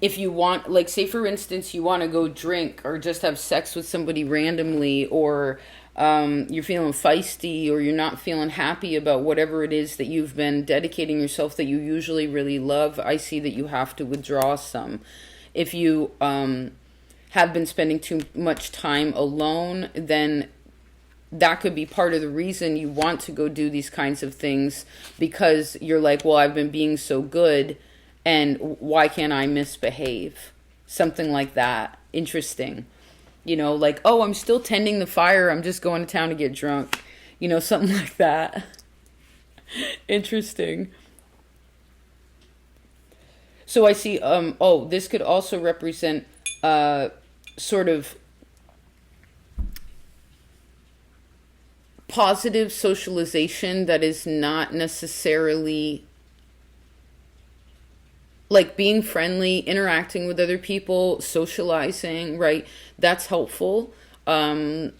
Speaker 1: if you want, like, say for instance, you want to go drink or just have sex with somebody randomly, or you're feeling feisty, or you're not feeling happy about whatever it is that you've been dedicating yourself that you usually really love, I see that you have to withdraw some. If you have been spending too much time alone, then that could be part of the reason you want to go do these kinds of things, because you're like, well, I've been being so good, and why can't I misbehave? Something like that. Interesting. You know, like, oh, I'm still tending the fire, I'm just going to town to get drunk. You know, something like that. Interesting. So I see, oh, this could also represent sort of positive socialization that is not necessarily like being friendly, interacting with other people, socializing, right? That's helpful. But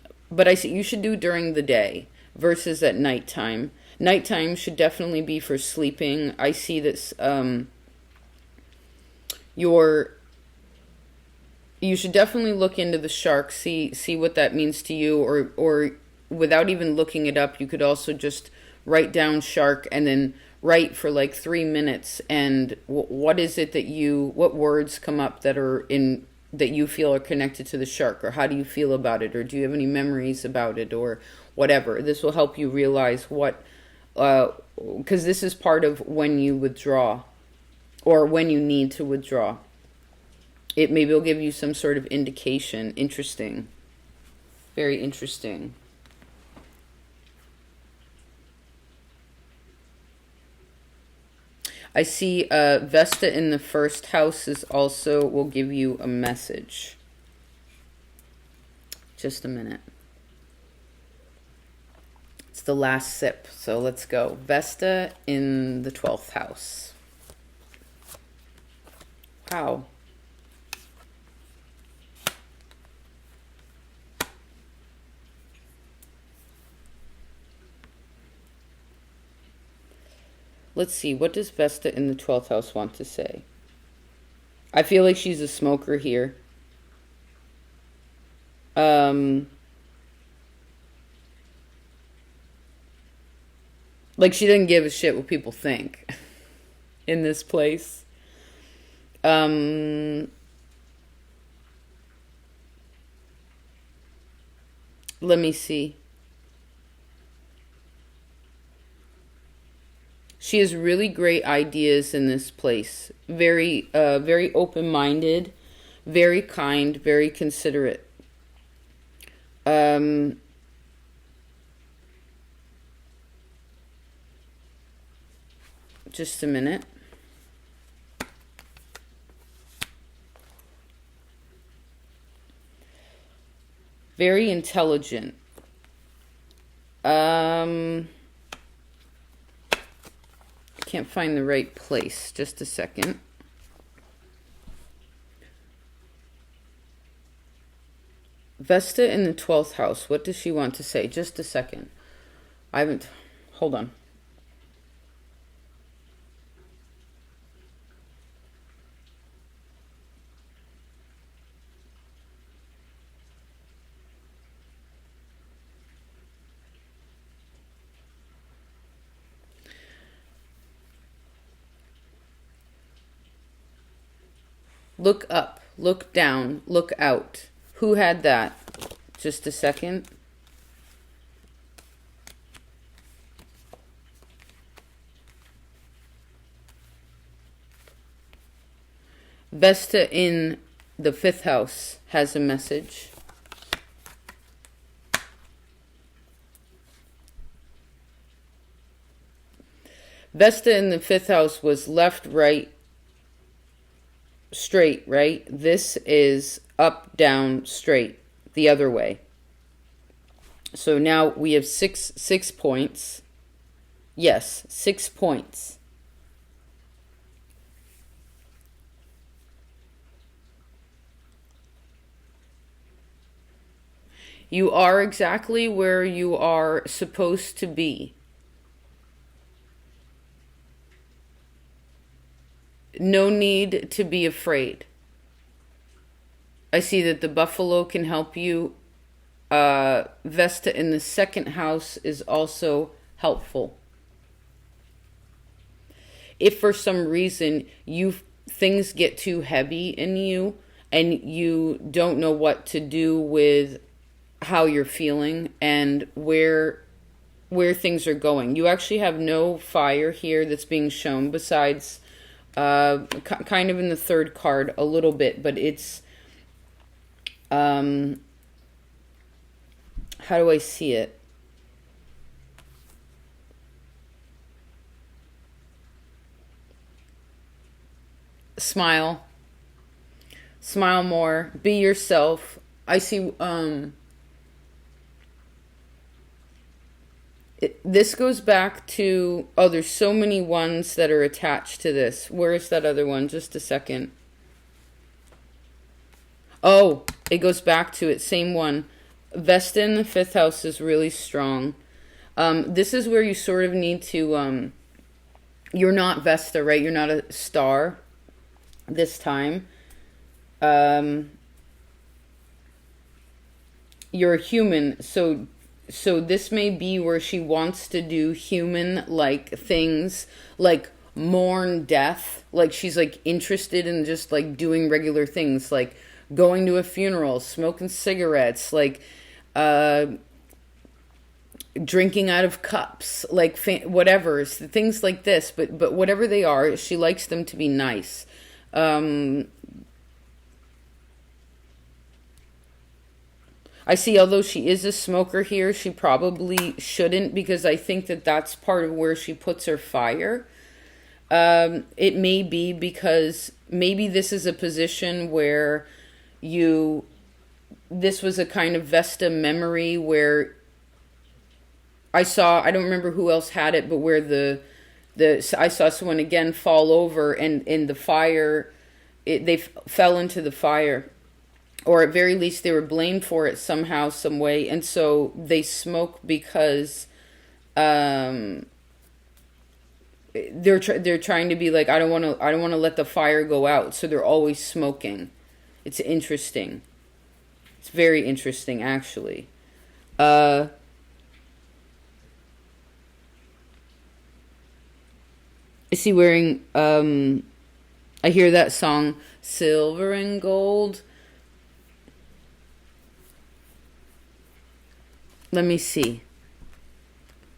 Speaker 1: I see you should do during the day versus at nighttime. Nighttime should definitely be for sleeping. I see this, you should definitely look into the shark, see what that means to you, or without even looking it up, you could also just write down shark and then write for like 3 minutes, and what is it that what words come up that you feel are connected to the shark, or how do you feel about it, or do you have any memories about it, or whatever. This will help you realize what, because this is part of when you withdraw, or when you need to withdraw. It maybe will give you some sort of indication. Interesting. Very interesting. I see Vesta in the first house will give you a message. Just a minute. It's the last sip, so let's go. Vesta in the 12th house. Wow. Let's see, what does Vesta in the 12th house want to say? I feel like she's a smoker here. Like, she doesn't give a shit what people think in this place. Let me see. She has really great ideas in this place. Very open-minded, very kind, very considerate. Just a minute. Very intelligent. Can't find the right place. Just a second. Vesta in the 12th house. What does she want to say? Just a second. Hold on. Look up, look down, look out. Who had that? Just a second. Vesta in the 5th house has a message. Vesta in the 5th house was left, right, straight, right? This is up, down, straight, the other way. So now we have six points. Yes, 6 points. You are exactly where you are supposed to be. No need to be afraid. I see that the buffalo can help you. Vesta in the second house is also helpful. If for some reason things get too heavy in you and you don't know what to do with how you're feeling and where things are going, you actually have no fire here that's being shown besides kind of in the third card a little bit, but it's how do I see it? Smile more, be yourself. I see this goes back to, oh, there's so many ones that are attached to this. Where is that other one? Just a second. Oh, it goes back to it. Same one. Vesta in the fifth house is really strong. This is where you sort of need to, you're not Vesta, right? You're not a star this time. You're a human, so this may be where she wants to do human-like things, like mourn death. Like she's like interested in just like doing regular things, like going to a funeral, smoking cigarettes, like drinking out of cups, like whatever, things like this. But whatever they are, she likes them to be nice. I see, although she is a smoker here, she probably shouldn't, because I think that that's part of where she puts her fire. It may be because maybe this is a position where this was a kind of Vesta memory where I don't remember who else had it, but where I saw someone again fall over and in the fire, they fell into the fire. Or at very least they were blamed for it somehow, some way, and so they smoke because they're trying to be like, I don't want to let the fire go out, so they're always smoking. It's interesting. It's very interesting, actually. I see wearing I hear that song, Silver and Gold. Let me see.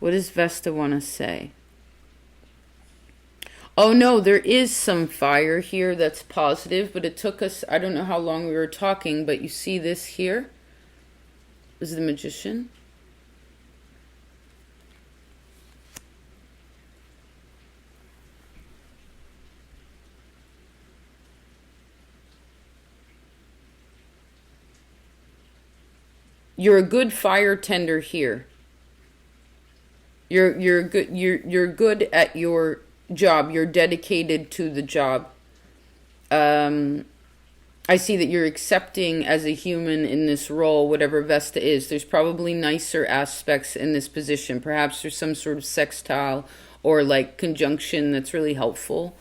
Speaker 1: What does Vesta want to say? Oh no, there is some fire here that's positive, but it took us, I don't know how long we were talking, but you see this here? Is the Magician? You're a good fire tender here. You're good at your job. You're dedicated to the job. I see that you're accepting as a human in this role, whatever Vesta is. There's probably nicer aspects in this position. Perhaps there's some sort of sextile or like conjunction that's really helpful.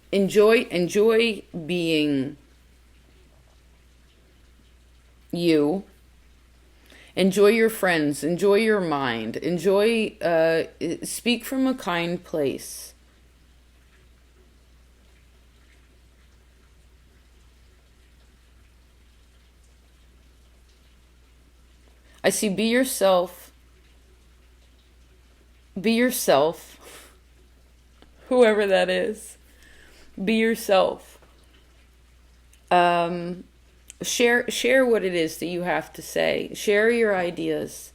Speaker 1: Enjoy being you. Enjoy your friends. Enjoy your mind. Speak from a kind place. I see, be yourself. Be yourself. Whoever that is. Be yourself. Share what it is that you have to say. Share your ideas.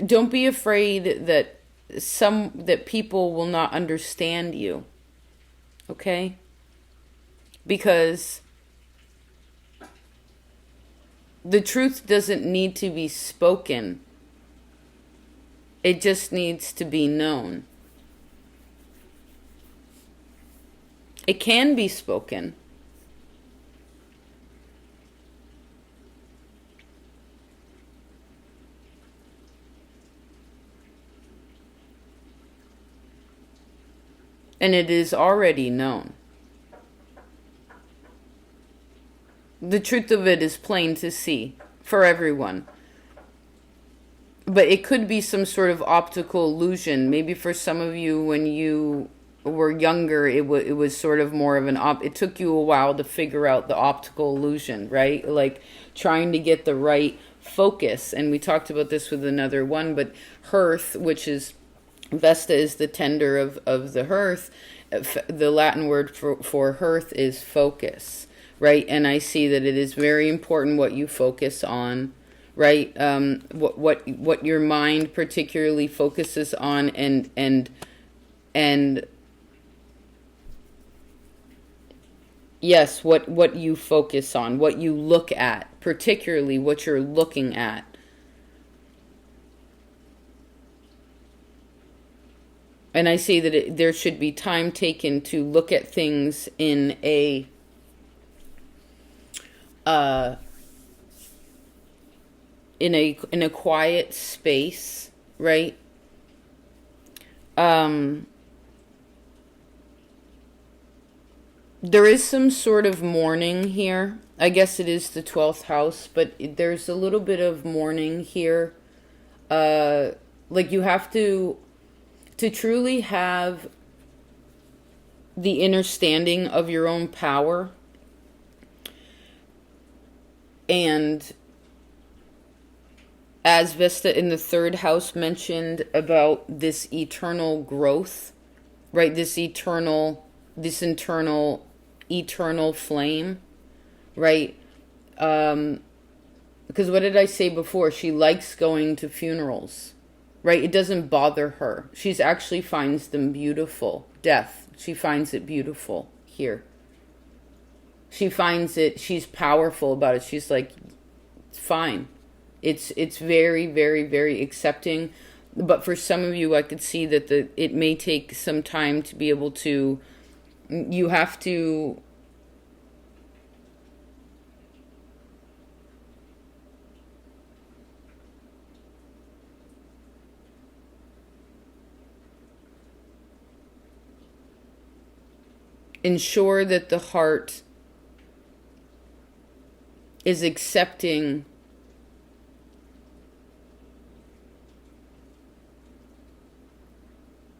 Speaker 1: don't be afraid that people will not understand you. Okay? Because the truth doesn't need to be spoken. It just needs to be known. It can be spoken. And it is already known. The truth of it is plain to see for everyone. But it could be some sort of optical illusion. Maybe for some of you, when you were younger, it was sort of more of it took you a while to figure out the optical illusion, right? Like trying to get the right focus. And we talked about this with another one, but hearth, which is Vesta, is the tender of the hearth. The Latin word for hearth is focus, right? And I see that it is very important what you focus on, right? What your mind particularly focuses on, and yes, what you focus on, what you look at, particularly what you're looking at. And I see that there should be time taken to look at things in a quiet space, right? There is some sort of mourning here. I guess it is the 12th house, but there's a little bit of mourning here. Like you have to truly have the understanding of your own power, and as Vesta in the 3rd house mentioned about this eternal growth, right? This internal eternal flame, right? Because what did I say before? She likes going to funerals. Right? It doesn't bother her. She actually finds them beautiful. Death. She finds it beautiful here. She finds it, she's powerful about it. She's like, it's fine. It's very, very, very accepting. But for some of you, I could see that it may take some time to be able to, you have to ensure that the heart is accepting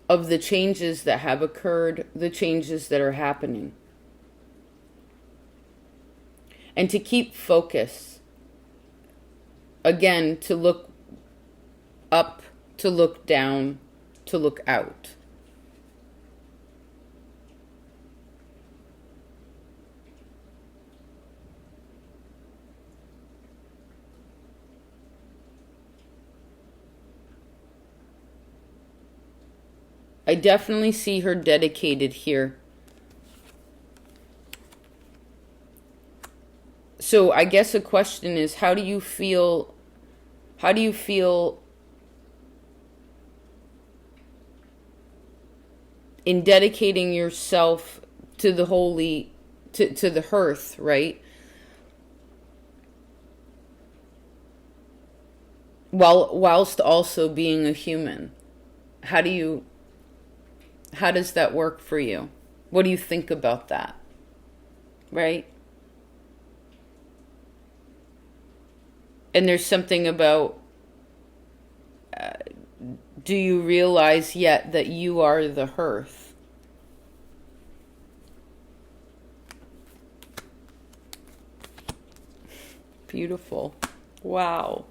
Speaker 1: of the changes that have occurred, the changes that are happening. And to keep focus. Again, to look up, to look down, to look out. I definitely see her dedicated here. So I guess a question is, how do you feel in dedicating yourself to the holy, to the hearth, right? Whilst also being a human. How does that work for you? What do you think about that? Right? And there's something about, do you realize yet that you are the hearth? Beautiful. Wow.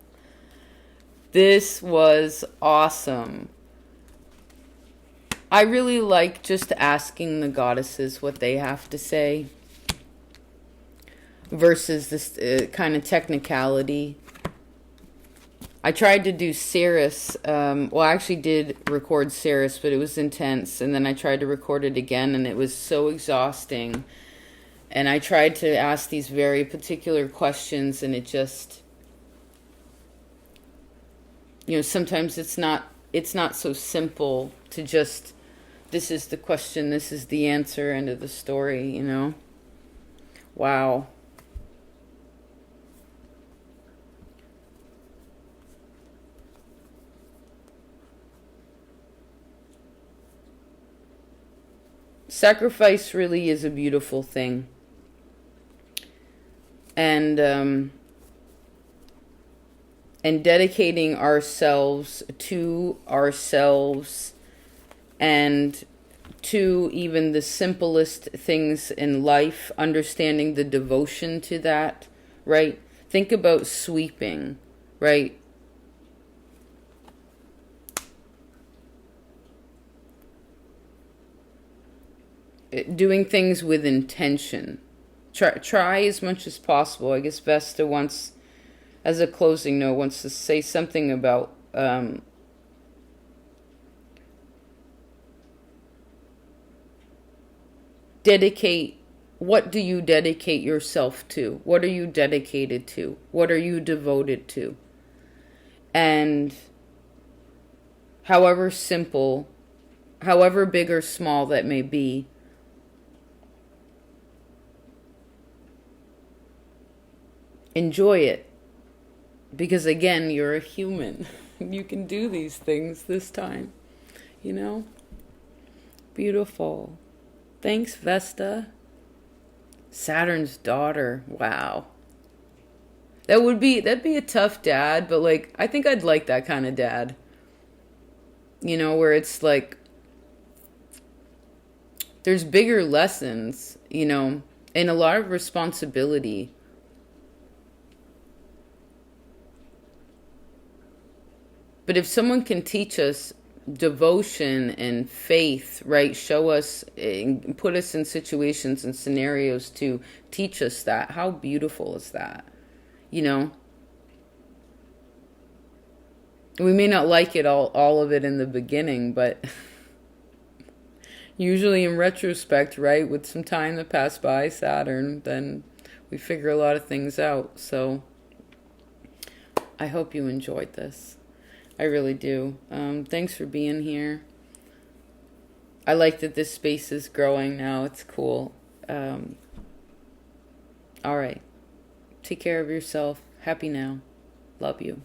Speaker 1: This was awesome. I really like just asking the goddesses what they have to say versus this kind of technicality. I tried to do Ceres. Well, I actually did record Ceres, but it was intense. And then I tried to record it again, and it was so exhausting. And I tried to ask these very particular questions, and it just, sometimes it's not so simple to just, this is the question, this is the answer, end of the story, Wow. Sacrifice really is a beautiful thing. And dedicating ourselves to ourselves and to even the simplest things in life, understanding the devotion to that, right? Think about sweeping, right? Doing things with intention. Try as much as possible. I guess Vesta wants, as a closing note, wants to say something about dedicate. What do you dedicate yourself to? What are you dedicated to? What are you devoted to? And however simple, however big or small that may be, enjoy it. Because again, you're a human. You can do these things this time. Beautiful. Thanks, Vesta. Saturn's daughter. Wow. That'd be a tough dad, but I think I'd like that kind of dad. Where it's there's bigger lessons, and a lot of responsibility. But if someone can teach us devotion and faith, right, show us, put us in situations and scenarios to teach us that, how beautiful is that? We may not like it all of it in the beginning, but usually in retrospect, right, with some time that passed by Saturn, then we figure a lot of things out. So I hope you enjoyed this. I really do. Thanks for being here. I like that this space is growing now. It's cool. All right. Take care of yourself. Happy now. Love you.